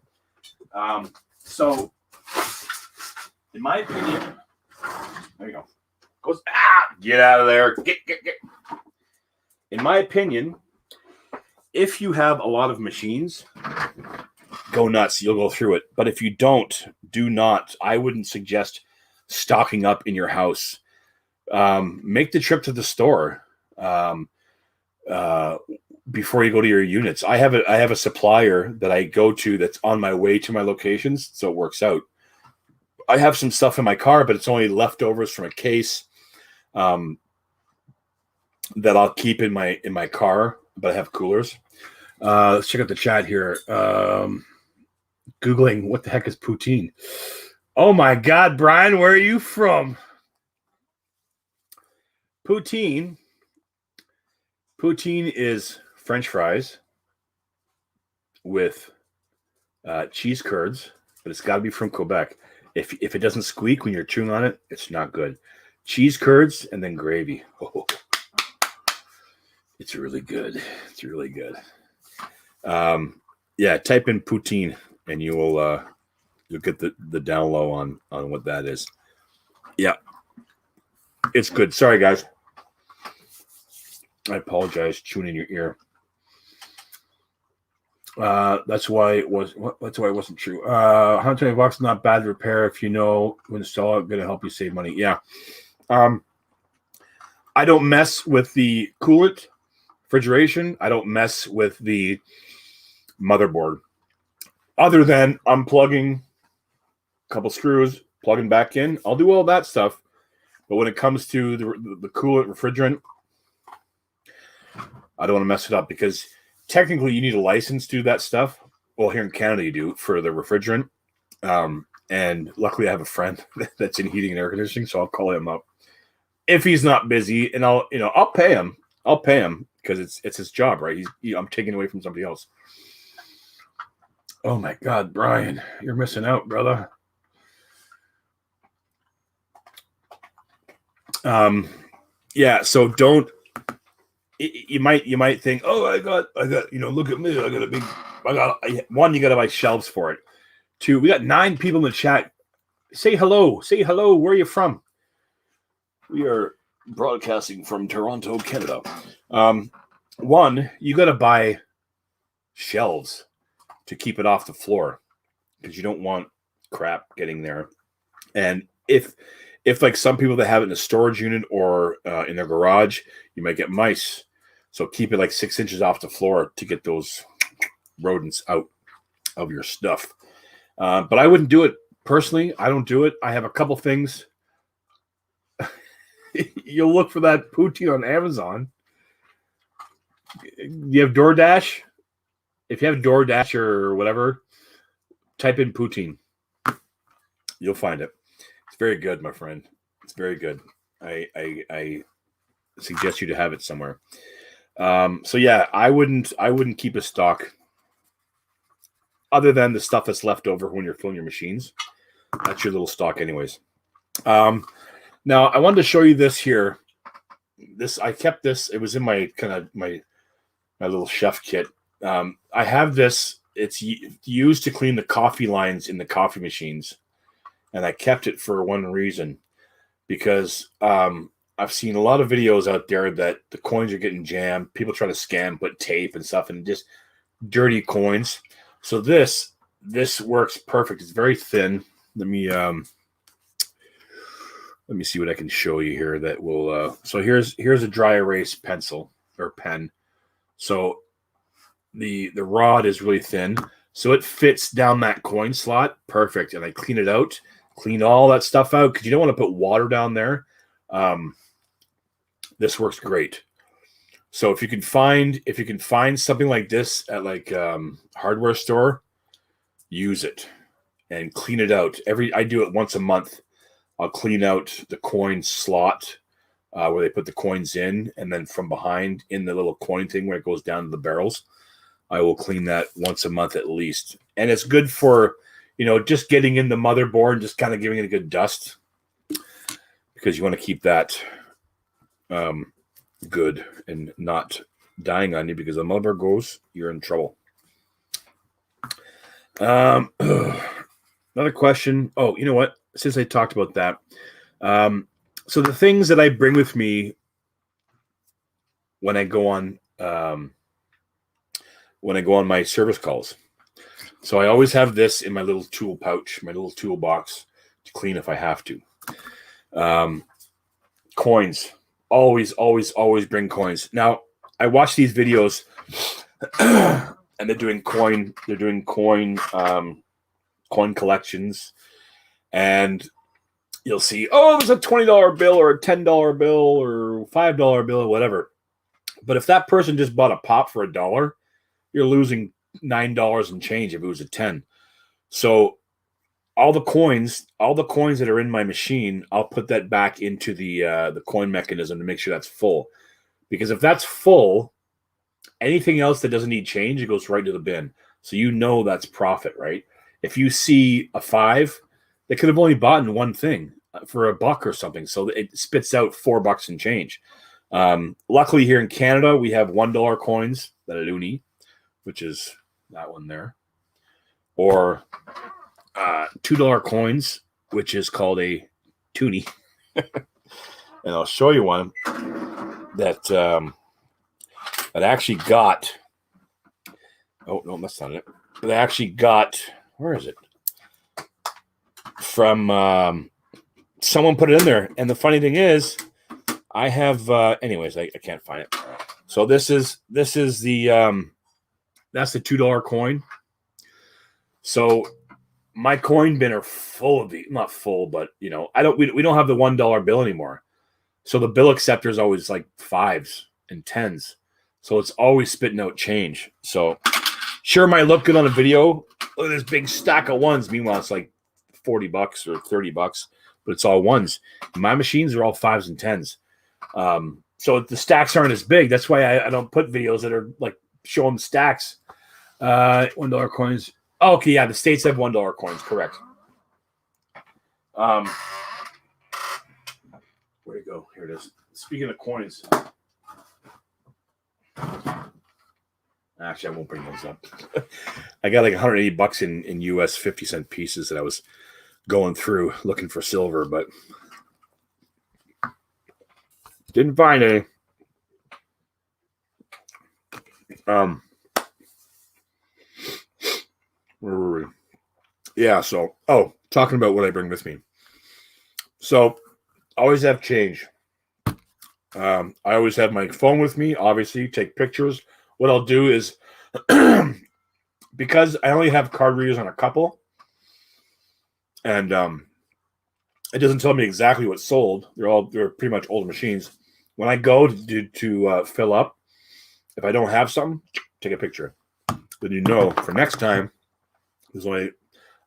So, in my opinion, there you go. Get out of there. Get. In my opinion, if you have a lot of machines, go nuts. You'll go through it. But if you don't, do not. I wouldn't suggest stocking up in your house. Make the trip to the store before you go to your units. I have a supplier that I go to that's on my way to my locations, so it works out. I have some stuff in my car, but it's only leftovers from a case that I'll keep in my car, but I have coolers. Let's check out the chat here. Googling what the heck is poutine. Oh my God, Brian, where are you from? Poutine is French fries with cheese curds, but it's got to be from Quebec. If it doesn't squeak when you're chewing on it, it's not good. Cheese curds and then gravy. Oh, it's really good. It's really good. Yeah, type in poutine and you'll get the down low on what that is. Yeah, it's good. Sorry, guys. I apologize, chewing in your ear. That's why it wasn't true. $120 is not bad to repair if you know when to install it. Going to help you save money. Yeah. I don't mess with the coolant refrigeration. I don't mess with the motherboard. Other than unplugging a couple screws, plugging back in, I'll do all that stuff. But when it comes to the coolant refrigerant, I don't want to mess it up because technically you need a license to do that stuff. Well, here in Canada you do for the refrigerant. And luckily I have a friend that's in heating and air conditioning, so I'll call him up if he's not busy, and I'll pay him. I'll pay him because it's his job, right? I'm taking away from somebody else. Oh my God, Brian, you're missing out, brother. Yeah, so don't you might think, oh, I got, look at me, I got a big, one, you got to buy shelves for it. Two, we got 9 people in the chat. Say hello. Where are you from? We are broadcasting from Toronto, Canada. One, you got to buy shelves to keep it off the floor because you don't want crap getting there. And if like some people that have it in a storage unit or in their garage, you might get mice. So keep it like 6 inches off the floor to get those rodents out of your stuff. But I wouldn't do it personally. I don't do it. I have a couple things. You'll look for that Poutine on Amazon. You have DoorDash? If you have DoorDash or whatever, type in Poutine. You'll find it. It's very good, my friend. It's very good. I suggest you to have it somewhere. So yeah, I wouldn't keep a stock other than the stuff that's left over when you're filling your machines. That's your little stock anyways. Now I wanted to show you this here. I kept this. It was in my my little chef kit. I have this. It's used to clean the coffee lines in the coffee machines. And I kept it for one reason, because I've seen a lot of videos out there that the coins are getting jammed. People try to scam, put tape and stuff, and just dirty coins. So this works perfect. It's very thin. Let me see what I can show you here that will. So here's a dry erase pencil or pen. So the rod is really thin, so it fits down that coin slot perfect. And I clean it out. Clean all that stuff out because you don't want to put water down there. This works great. So if you can find something like this at like hardware store, use it and clean it out. I do it once a month. I'll clean out the coin slot where they put the coins in, and then from behind in the little coin thing where it goes down to the barrels, I will clean that once a month at least. And it's good for just getting in the motherboard and just kind of giving it a good dust, because you want to keep that good and not dying on you, because the motherboard goes, you're in trouble. Another question. Oh, you know what? Since I talked about that, so the things that I bring with me when I go on my service calls. So I always have this in my little tool pouch, my little toolbox to clean if I have to. Coins. Always bring coins. Now, I watch these videos and they're doing coin collections, and you'll see, oh, there's a $20 bill or a $10 bill or $5 bill or whatever. But if that person just bought a pop for $1, you're losing $9 and change if it was a 10. So all the coins that are in my machine, I'll put that back into the coin mechanism to make sure that's full. Because if that's full, anything else that doesn't need change, it goes right to the bin. So that's profit, right? If you see a 5, they could have only bought one thing for $1 or something. So it spits out $4 and change. Luckily here in Canada, we have $1 coins that are loonie, which is that one there, or $2 coins, which is called a toonie. And I'll show you one that actually got. Oh no, that's not it. But I actually got. Where is it? From someone put it in there, and the funny thing is, I have. Anyways, I can't find it. So this is the. That's the $2 coin. So my coin bin are full of these. Not full, but we don't have the $1 bill anymore. So the bill acceptor is always like 5s and 10s. So it's always spitting out change. So sure, it might look good on a video. Look at this big stack of ones. Meanwhile, it's like $40 or $30, but it's all ones. My machines are all 5s and 10s. So the stacks aren't as big. That's why I don't put videos that are like show them stacks. $1 coins. Oh, okay, yeah, the States have $1 coins, correct. Where'd it go? Here it is. Speaking of coins, Actually, I won't bring those up. I got like $180 in US 50-cent pieces that I was going through looking for silver, but didn't find any. Where were we? Yeah, so talking about what I bring with me. So I always have change. I always have my phone with me, obviously, take pictures. What I'll do is because I only have card readers on a couple, and it doesn't tell me exactly what's sold. They're pretty much old machines. When I go to fill up, if I don't have something, take a picture. Then you know for next time, there's only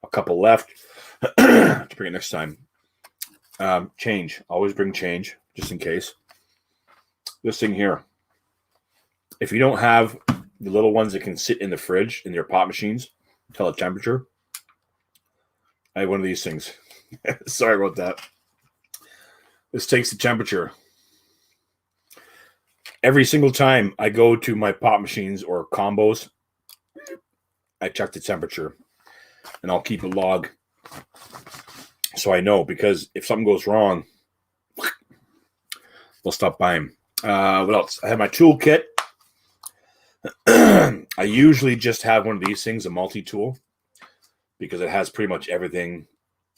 a couple left to bring it next time. Change. Always bring change, just in case. This thing here. If you don't have the little ones that can sit in the fridge in your pop machines, tell the temperature. I have one of these things. Sorry about that. This takes the temperature. Every single time I go to my pop machines or combos, I check the temperature, and I'll keep a log so I know, because if something goes wrong, they'll stop buying. What else? I have my toolkit. I usually just have one of these things, a multi-tool, because it has pretty much everything,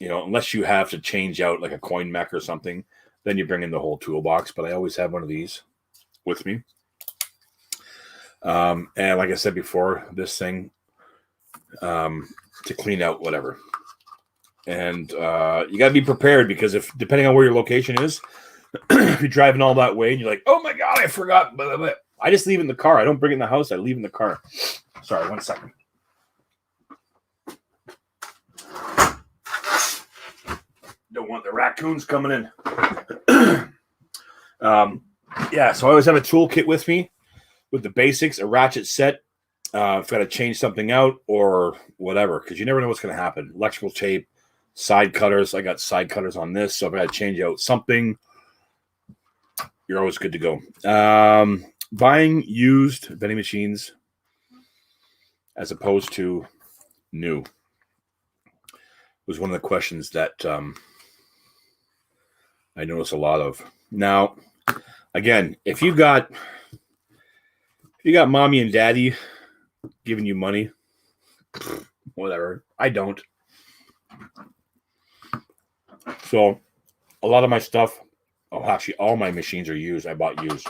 unless you have to change out like a coin mech or something, then you bring in the whole toolbox. But I always have one of these with me. And like I said before, this thing to clean out whatever. And you got to be prepared, because depending on where your location is, if you're driving all that way and you're like, oh my God, I forgot. Blah, blah, blah. I just leave it in the car. I don't bring it in the house. I leave it in the car. Sorry, 1 second. Don't want the raccoons coming in. Yeah, so I always have a toolkit with me with the basics, a ratchet set. If I got to change something out or whatever, because you never know what's going to happen. Electrical tape, side cutters. I got side cutters on this, so if I got to change out something, you're always good to go. Buying used vending machines as opposed to new was one of the questions that I notice a lot of. Now, again, if you got mommy and daddy giving you money, whatever. I don't. So a lot of my stuff, actually all my machines are used. I bought used.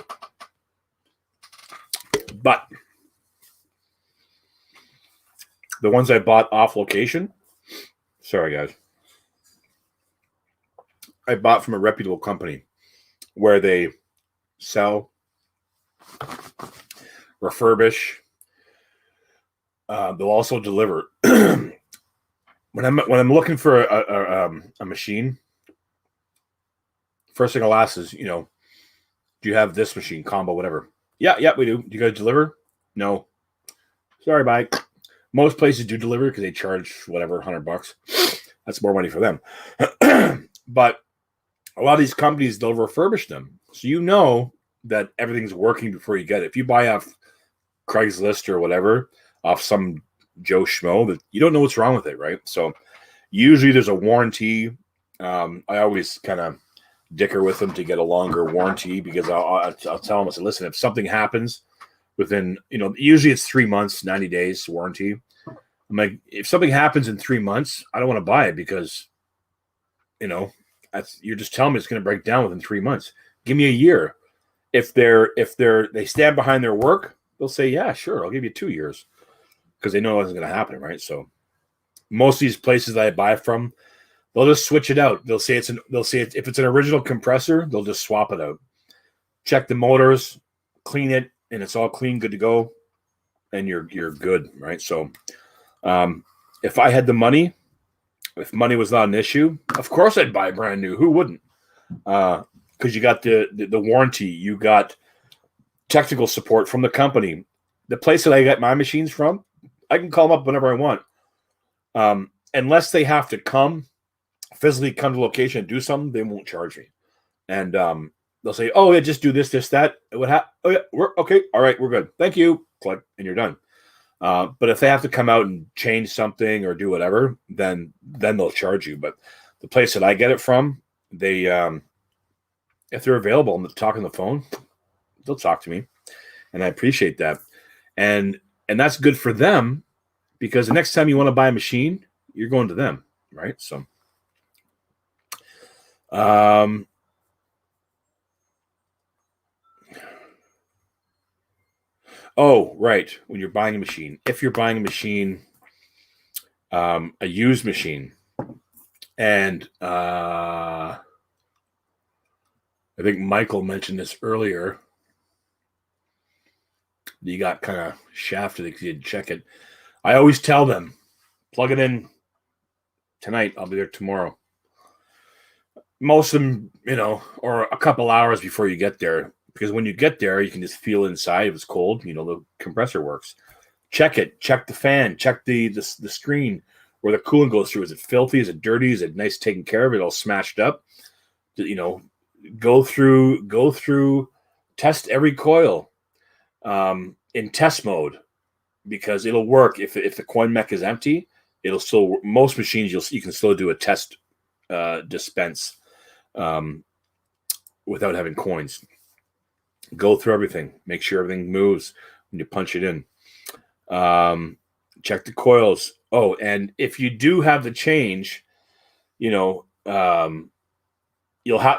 But the ones I bought off location, sorry guys, I bought from a reputable company where they sell, refurbish. They'll also deliver. When I'm looking for a machine, first thing I'll ask is, do you have this machine, combo, whatever? Yeah, we do. Do you guys deliver? No. Sorry, bye. Most places do deliver because they charge whatever, $100. That's more money for them. But a lot of these companies, they'll refurbish them. So you know that everything's working before you get it. If you buy off Craigslist or whatever, off some Joe Schmo, that you don't know what's wrong with it, right? So usually there's a warranty. I always kind of dicker with them to get a longer warranty, because I'll tell them, I say, listen, if something happens within, usually it's 3 months, 90 days warranty. I'm like, if something happens in 3 months, I don't want to buy it, because, you're just telling me it's going to break down within 3 months. Give me a year. If they stand behind their work, they'll say, yeah, sure, I'll give you 2 years, because they know nothing's going to happen, right? So most of these places that I buy from, they'll just switch it out. They'll say if it's an original compressor, they'll just swap it out. Check the motors, clean it, and it's all clean, good to go, and you're good, right? So if I had the money, if money was not an issue, of course I'd buy brand new. Who wouldn't? Because you got the warranty, you got technical support from the company. The place that I get my machines from, I can call them up whenever I want. Unless they have to physically come to location and do something, they won't charge me. And they'll say, "Oh yeah, just do this, that." Oh yeah, we're okay. All right, we're good. Thank you. Click, and you're done. But if they have to come out and change something or do whatever, then they'll charge you. But the place that I get it from, they if they're available and talk on the phone, they'll talk to me, and I appreciate that. And that's good for them because the next time you want to buy a machine, you're going to them, right? So, oh, right. When you're buying a machine, if you're buying a machine, a used machine, and I think Michael mentioned this earlier. You got kind of shafted because you didn't check it. I always tell them, plug it in tonight. I'll be there tomorrow. Most of them, or a couple hours before you get there. Because when you get there, you can just feel inside if it's cold. The compressor works. Check it. Check the fan. Check the screen where the coolant goes through. Is it filthy? Is it dirty? Is it nice taken care of? It all smashed up? Go through, test every coil in test mode because it'll work. If the coin mech is empty, it'll still. Most machines you can still do a test dispense without having coins. Go through everything. Make sure everything moves when you punch it in. Check the coils. Oh, and if you do have the change, you'll have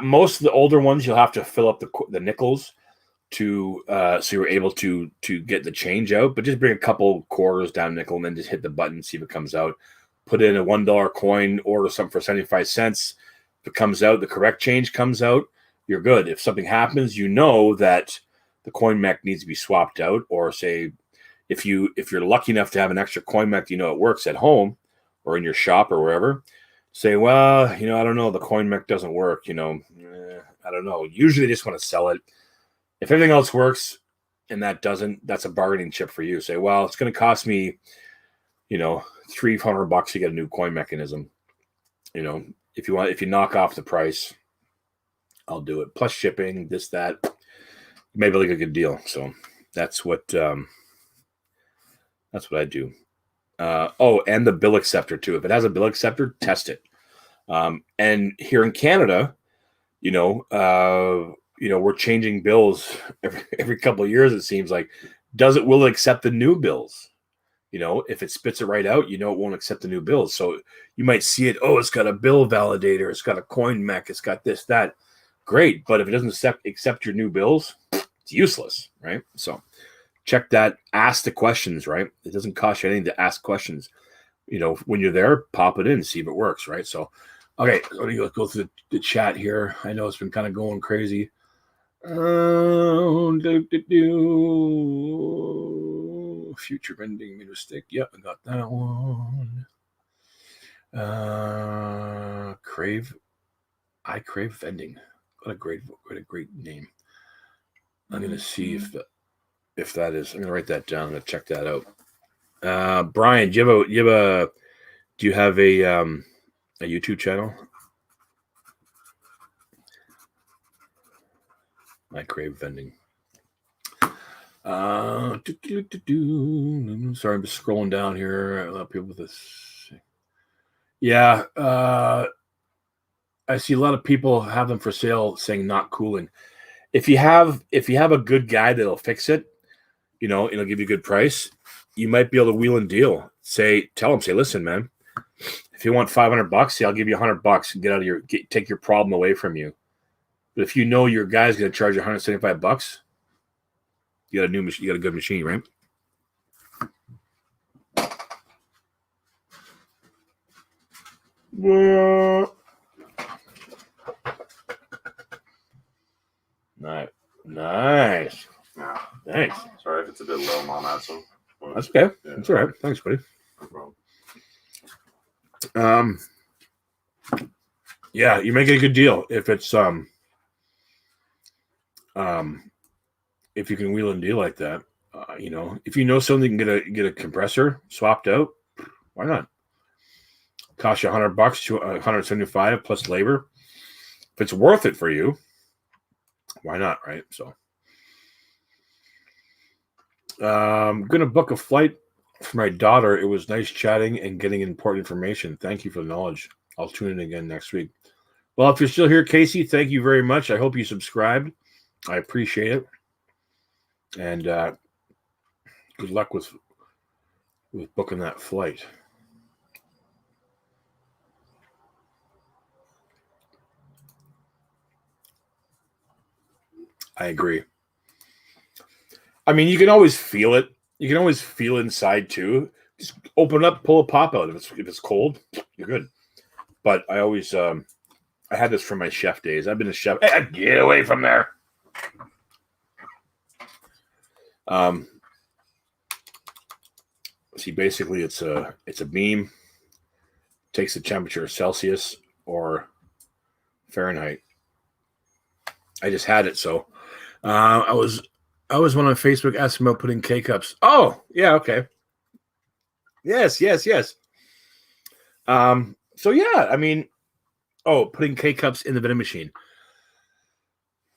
most of the older ones. You'll have to fill up the nickels to so you're able to get the change out. But just bring a couple quarters down nickel and then just hit the button, see if it comes out. Put in a $1 coin, order something for 75 cents. If it comes out, the correct change comes out. You're good. If something happens, that the coin mech needs to be swapped out, or say if you're lucky enough to have an extra coin mech, it works at home or in your shop or wherever. Say, well, I don't know, the coin mech doesn't work. I don't know. Usually they just want to sell it. If everything else works and that doesn't, that's a bargaining chip for you. Say, well, it's going to cost me, $300 to get a new coin mechanism. If you knock off the price, I'll do it. Plus shipping, this, that. Maybe like a good deal. So that's what I do. And the bill acceptor too. If it has a bill acceptor, test it. And here in Canada, we're changing bills every couple of years. It seems like. Will it accept the new bills? If it spits it right out, it won't accept the new bills. So you might see it. Oh, it's got a bill validator. It's got a coin mech. It's got this, that. Great. But if it doesn't accept your new bills, it's useless, right? So check that. Ask the questions, right? It doesn't cost you anything to ask questions. When you're there, pop it in, see if it works, right? So, okay, let me go through the chat here. I know it's been kind of going crazy. Future vending meter stick. Yep, I got that one. I crave vending. What a great name. I'm gonna see if that is. I'm gonna write that down. I'm gonna check that out. Brian, do you have a YouTube channel? I crave vending. Sorry, I'm just scrolling down here. A lot of people with this. Yeah, I see a lot of people have them for sale saying not cooling. If you have a good guy that'll fix it, it'll give you a good price. You might be able to wheel and deal. Tell him, listen, man, if you want $500, I'll give you $100 and take your problem away from you. But if your guy's going to charge you $175, you got a new machine. You got a good machine, right? Yeah. Nice. Yeah. Thanks. Sorry if it's a bit low, Mom. That's okay. Yeah. That's all right. Thanks, buddy. No problem. Yeah, you make it a good deal if it's if you can wheel and deal like that. If something can get a compressor swapped out, why not? Cost you $100 to $175 plus labor. If it's worth it for you, why not, right? So I'm going to book a flight for my daughter. It was nice chatting and getting important information. Thank you for the knowledge. I'll tune in again next week. Well, if you're still here, Casey, thank you very much. I hope you subscribed. I appreciate it. And good luck with booking that flight. I agree. I mean, you can always feel it. You can always feel inside too. Just open up, pull a pop out. If it's cold, you're good. But I always I had this from my chef days. I've been a chef. Hey, get away from there. See, basically, it's a beam. Takes the temperature Celsius or Fahrenheit. I just had it, so I was one on Facebook asking about putting K-cups. Oh, yeah, okay. Yes. So yeah, I mean, putting K-cups in the vending machine.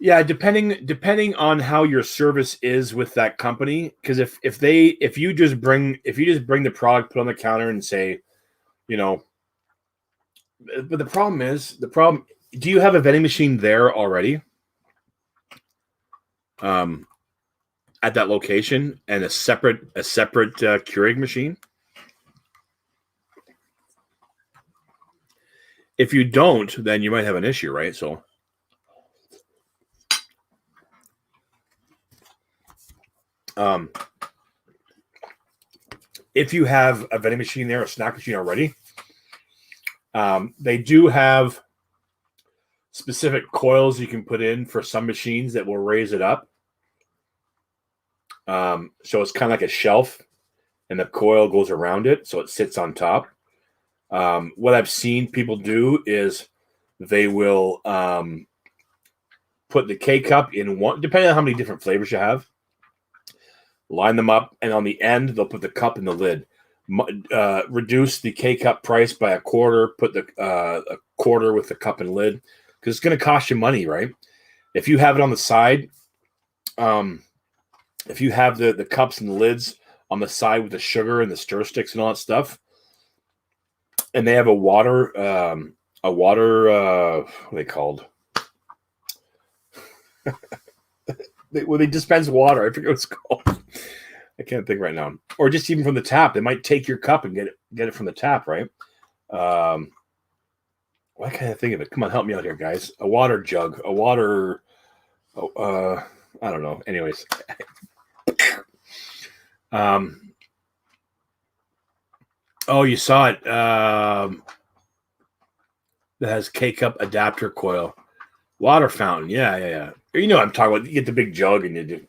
Yeah, depending on how your service is with that company, because if you just bring the product, put on the counter, and say, but the problem. Do you have a vending machine there already? At that location, and a separate Keurig machine? If you don't, then you might have an issue, right? So if you have a vending machine there, a snack machine already, they do have specific coils you can put in for some machines that will raise it up. So it's kind of like a shelf, and the coil goes around it, so it sits on top. What I've seen people do is they will put the K-cup in one, depending on how many different flavors you have, line them up, and on the end, they'll put the cup in the lid. Reduce the K-cup price by a quarter, put a quarter with the cup and lid, because it's going to cost you money, right? If you have it on the side, if you have the cups and the lids on the side with the sugar and the stir sticks and all that stuff, and they have a water, what are they called? They dispense water. I forget what it's called. I can't think right now. Or just even from the tap, they might take your cup and get it from the tap, right? Why can't I think of it? Come on, help me out here, guys. A water jug, a water. I don't know. Anyways, you saw it. That has K-cup adapter coil, water fountain. Yeah. You know what I'm talking about. You get the big jug and you do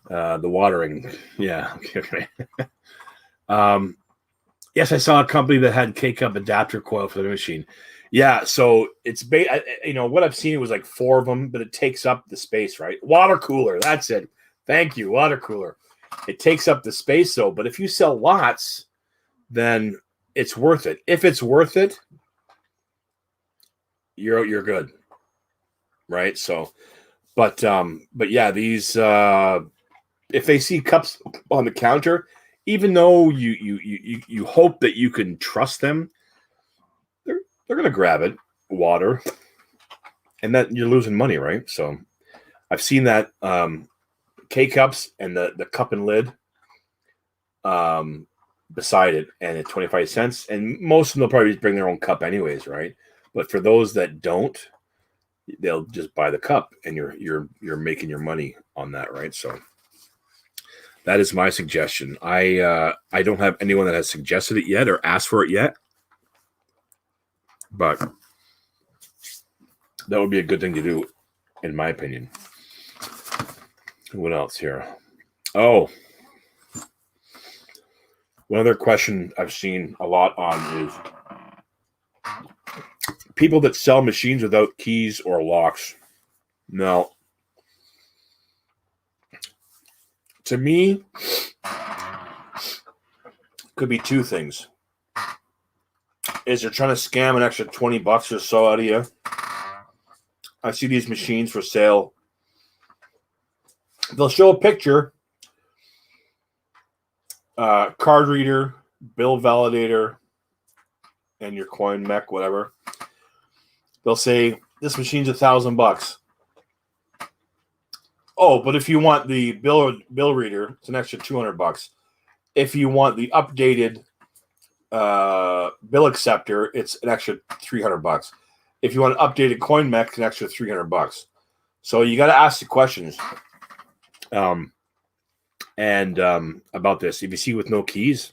the watering. Yeah. Okay. Yes, I saw a company that had K-cup adapter coil for the machine. Yeah, so it's what I've seen, it was like 4 of them, but it takes up the space, right? Water cooler, that's it. Thank you, water cooler. It takes up the space, though. But if you sell lots, then it's worth it. If it's worth it, you're good, right? So, but yeah, these if they see cups on the counter, even though you hope that you can trust them, they're gonna grab it, water, and that you're losing money, right? So I've seen that K-cups and the cup and lid beside it, and at 25 cents. And most of them will probably just bring their own cup anyways, right? But for those that don't, they'll just buy the cup, and you're making your money on that, right? So that is my suggestion. I don't have anyone that has suggested it yet or asked for it yet, but that would be a good thing to do, in my opinion. What else here? Oh, one other question I've seen a lot on is people that sell machines without keys or locks. Now, to me, could be two things. Is they're trying to scam an extra $20 or so out of you. I see these machines for sale they'll show a picture, card reader, bill validator, and your coin mech, whatever. They'll say this machine's $1,000. Oh, but if you want the bill reader, it's an extra $200. If you want the updated bill acceptor, it's an extra $300. If you want an updated coin mech, it's an extra $300. So you got to ask the questions. About this, if you see with no keys,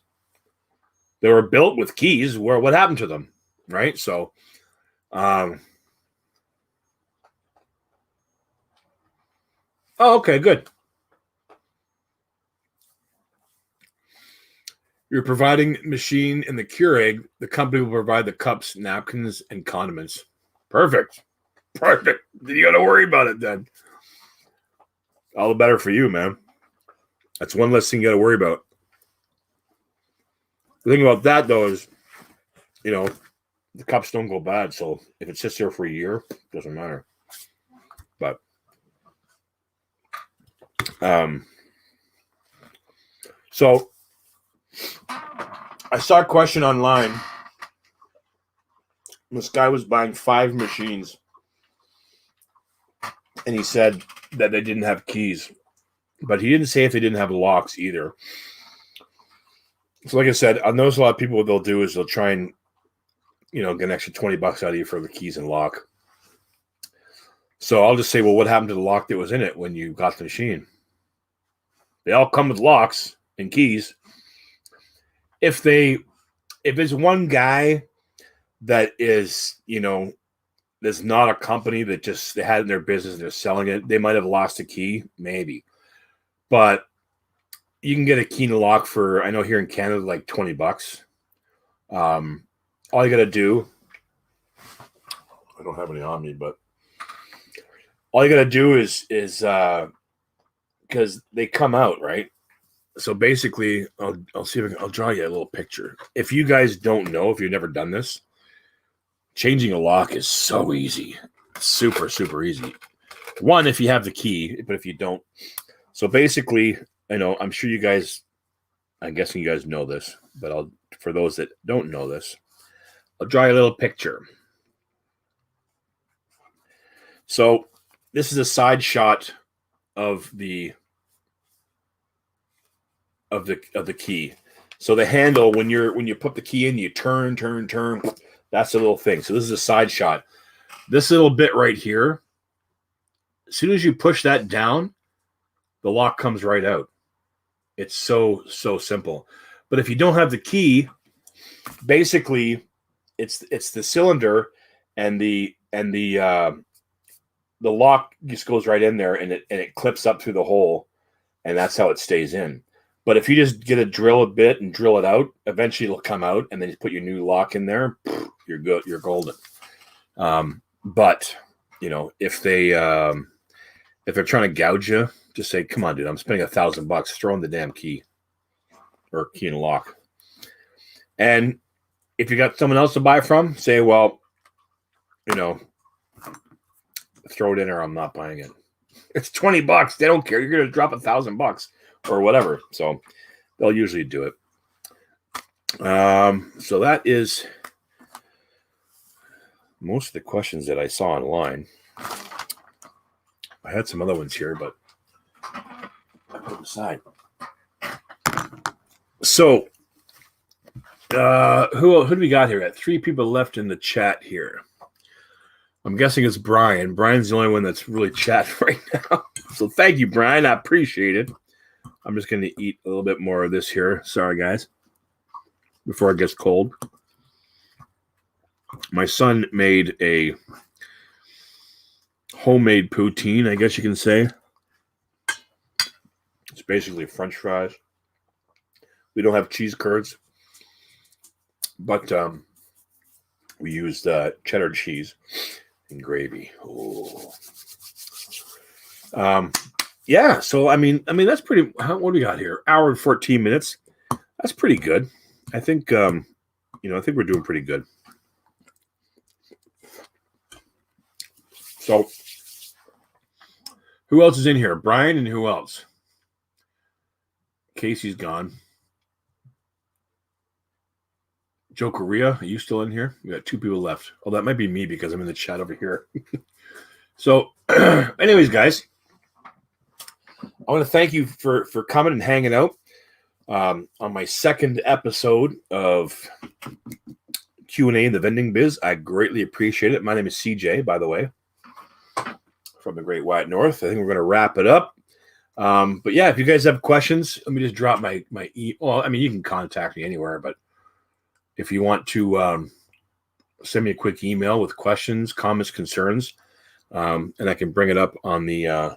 they were built with keys. What happened to them, right? So, oh, okay, good. You're providing machine and the Keurig. The company will provide the cups, napkins, and condiments. Perfect. Then you got to worry about it then. All the better for you, man. That's one less thing you got to worry about. The thing about that, though, is, the cups don't go bad. So if it sits there for a year, it doesn't matter. But, so I saw a question online. This guy was buying 5 machines, and he said that they didn't have keys, but he didn't say if they didn't have locks either. So like I said, I notice a lot of people, what they'll do is they'll try and, get an extra $20 out of you for the keys and lock. So I'll just say, well, what happened to the lock that was in it when you got the machine? They all come with locks and keys. If it's one guy that is, there's not a company that just they had in their business and they're selling it, they might have lost a key, maybe. But you can get a key and lock for, I know here in Canada, like $20. All you got to do, I don't have any on me, but all you got to do is because they come out, right? So basically, I'll see if I'll draw you a little picture. If you guys don't know, if you've never done this, changing a lock is so easy. Super, super easy. One, if you have the key, but if you don't. So basically, I'm sure you guys, I'm guessing you guys know this, but for those that don't know this, I'll draw you a little picture. So this is a side shot of the key. So the handle, when you put the key in, you turn. That's a little thing. So this is a side shot. This little bit right here, as soon as you push that down, the lock comes right out. It's so simple. But if you don't have the key, basically it's the cylinder and the lock just goes right in there and it clips up through the hole, and that's how it stays in. But if you just get a drill a bit and drill it out, eventually it'll come out, and then you put your new lock in there, you're good, you're golden. But if they're trying to gouge you, just say, come on, dude, I'm spending $1,000. Throw in the damn key or key and lock. And if you got someone else to buy from, say, well, throw it in or I'm not buying it. It's $20. They don't care. You're going to drop $1,000 or whatever. So they'll usually do it. So that is most of the questions that I saw online. I had some other ones here, but I put them aside. So, who do we got here? At 3 people left in the chat here. I'm guessing it's Brian. Brian's the only one that's really chatting right now. So thank you, Brian. I appreciate it. I'm just going to eat a little bit more of this here. Sorry, guys. Before it gets cold. My son made a homemade poutine, I guess you can say. It's basically French fries. We don't have cheese curds, but we used cheddar cheese and gravy. Oh, yeah. So I mean, that's pretty. What do we got here? Hour and 14 minutes. That's pretty good. I think I think we're doing pretty good. So Who else is in here? Brian and who else? Casey's gone. Joe Correa, are you still in here? We got 2 people left. Oh, that might be me because I'm in the chat over here. So, anyways, guys, I want to thank you for coming and hanging out on my second episode of Q&A in the vending biz. I greatly appreciate it. My name is CJ, by the way, from the Great White North. I think we're going to wrap it up. But yeah, if you guys have questions, let me just drop my well, I mean, you can contact me anywhere, but if you want to send me a quick email with questions, comments, concerns, and I can bring it up on the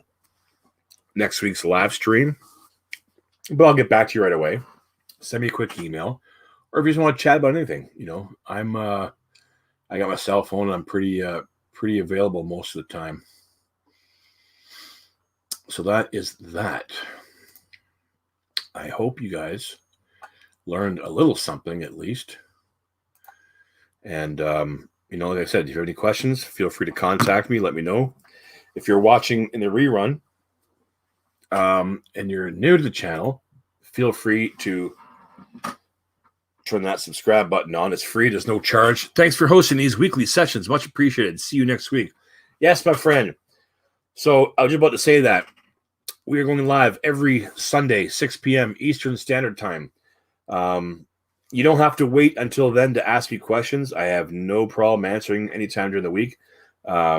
next week's live stream. But I'll get back to you right away. Send me a quick email, or if you just want to chat about anything, I'm I got my cell phone. And I'm pretty available most of the time. So that is that. I hope you guys learned a little something at least. And, like I said, if you have any questions, feel free to contact me. Let me know. If you're watching in the rerun and you're new to the channel, feel free to turn that subscribe button on. It's free. There's no charge. Thanks for hosting these weekly sessions. Much appreciated. See you next week. Yes, my friend. So I was just about to say that we are going live every Sunday, 6 p.m. Eastern Standard Time. You don't have to wait until then to ask me questions. I have no problem answering anytime during the week. A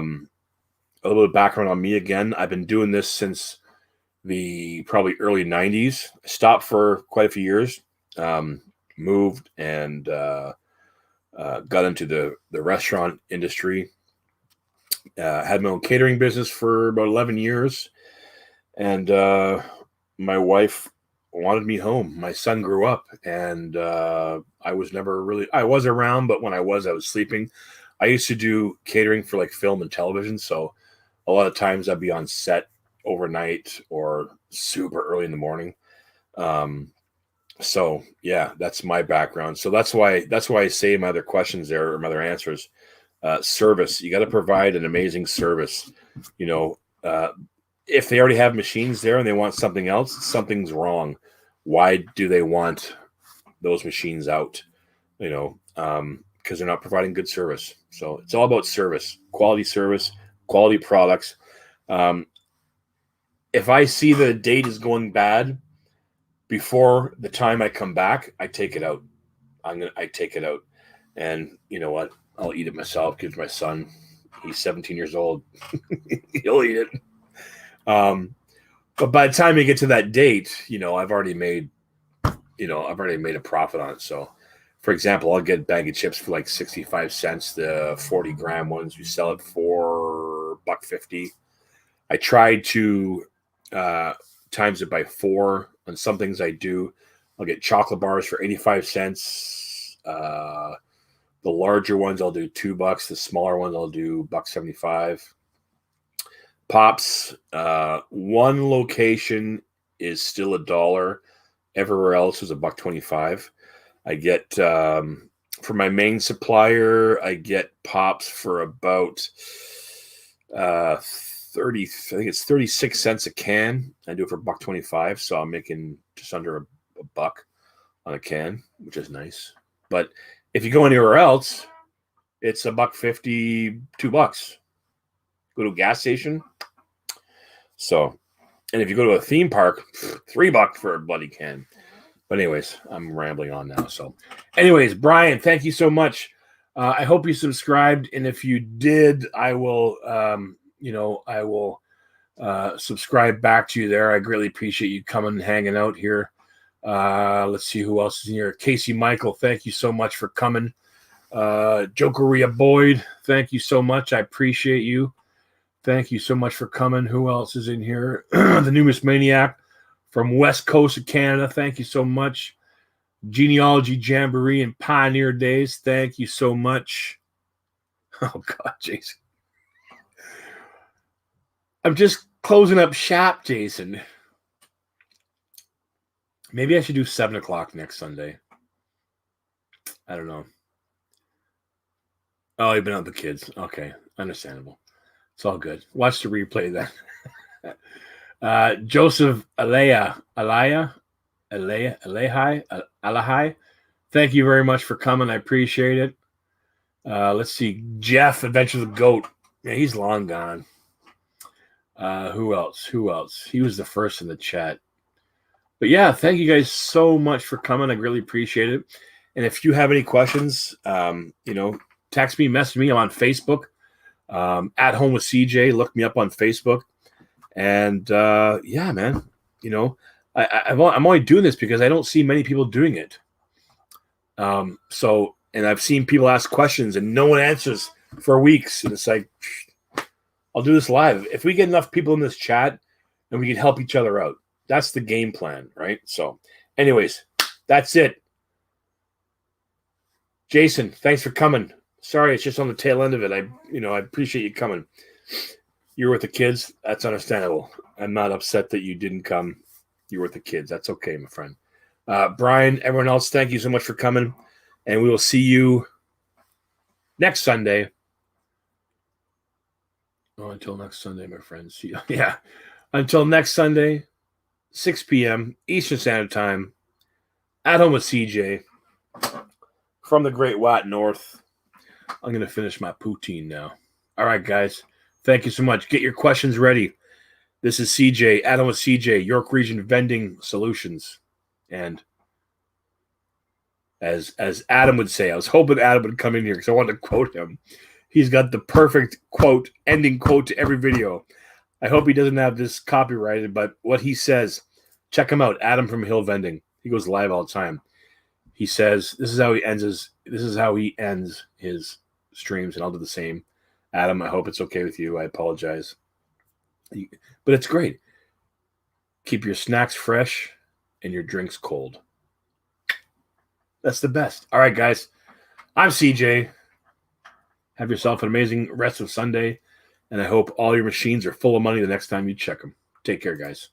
little bit of background on me again. I've been doing this since the probably early 90s. Stopped for quite a few years. Moved and got into the restaurant industry. Had my own catering business for about 11 years. And my wife wanted me home. My son grew up, and I was around, but when I was sleeping. I used to do catering for like film and television, so a lot of times I'd be on set overnight or super early in the morning. So yeah, that's my background. So that's why I say my other questions there, or my other answers. Service, you got to provide an amazing service. If they already have machines there and they want something else, something's wrong. Why do they want those machines out? Because they're not providing good service. So it's all about service, quality products. If I see the date is going bad before the time I come back, I take it out. I take it out. And you know what? I'll eat it myself. Give it to my son. He's 17 years old. He'll eat it. But by the time you get to that date, I've already made a profit on it. So, for example, I'll get a bag of chips for like 65 cents. The 40-gram ones, we sell it for $1.50. I tried to times it by 4 on some things I do. I'll get chocolate bars for 85 cents. The larger ones, I'll do $2. The smaller ones, I'll do $1.75. Pops, one location is still $1. Everywhere else is $1.25. I get for my main supplier, I get Pops for about 30. I think it's 36 cents a can. I do it for $1.25, so I'm making just under a buck on a can, which is nice. But if you go anywhere else, it's $1.50, $2. Go to a gas station. So, and if you go to a theme park, $3 for a bloody can. But anyways, I'm rambling on now. So anyways, Brian, thank you so much. I hope you subscribed. And if you did, I will, subscribe back to you there. I greatly appreciate you coming and hanging out here. Let's see who else is in here. Casey Michael, thank you so much for coming. Jokeria Boyd, thank you so much. I appreciate you. Thank you so much for coming. Who else is in here? The Numis Maniac from West Coast of Canada. Thank you so much. Genealogy Jamboree and Pioneer Days. Thank you so much. Oh, God, Jason. I'm just closing up shop, Jason. Maybe I should do 7 o'clock next Sunday. I don't know. Oh, you've been out with the kids. Okay, understandable. It's all good. Watch the replay then. Joseph Alehai. Thank you very much for coming. I appreciate it. Let's see. Jeff, Adventure of the Goat. Yeah, he's long gone. Who else? He was the first in the chat. But yeah, thank you guys so much for coming. I really appreciate it. And if you have any questions, text me, message me. I'm on Facebook. At Home with CJ. Look me up on Facebook. And yeah, man, I'm only doing this because I don't see many people doing it. And I've seen people ask questions and no one answers for weeks. And it's like, I'll do this live. If we get enough people in this chat and we can help each other out, that's the game plan, right? So anyways, that's it. Jason, thanks for coming. Sorry, it's just on the tail end of it. I appreciate you coming. You're with the kids. That's understandable. I'm not upset that you didn't come. You're with the kids. That's okay, my friend. Brian, everyone else, thank you so much for coming. And we will see you next Sunday. Oh, until next Sunday, my friends. Yeah. Until next Sunday, 6 p.m. Eastern Standard Time, at Home with CJ from the Great White North. I'm going to finish my poutine now. All right, guys. Thank you so much. Get your questions ready. This is CJ, at Home with CJ, York Region Vending Solutions. And as Adam would say, I was hoping Adam would come in here because I wanted to quote him. He's got the perfect quote, ending quote to every video. I hope he doesn't have this copyrighted, but what he says, check him out, Adam from Hill Vending. He goes live all the time. He says, this is how he ends his streams, and I'll do the same. Adam, I hope it's okay with you. I apologize. But it's great. Keep your snacks fresh and your drinks cold. That's the best. All right, guys. I'm CJ. Have yourself an amazing rest of Sunday, and I hope all your machines are full of money the next time you check them. Take care, guys.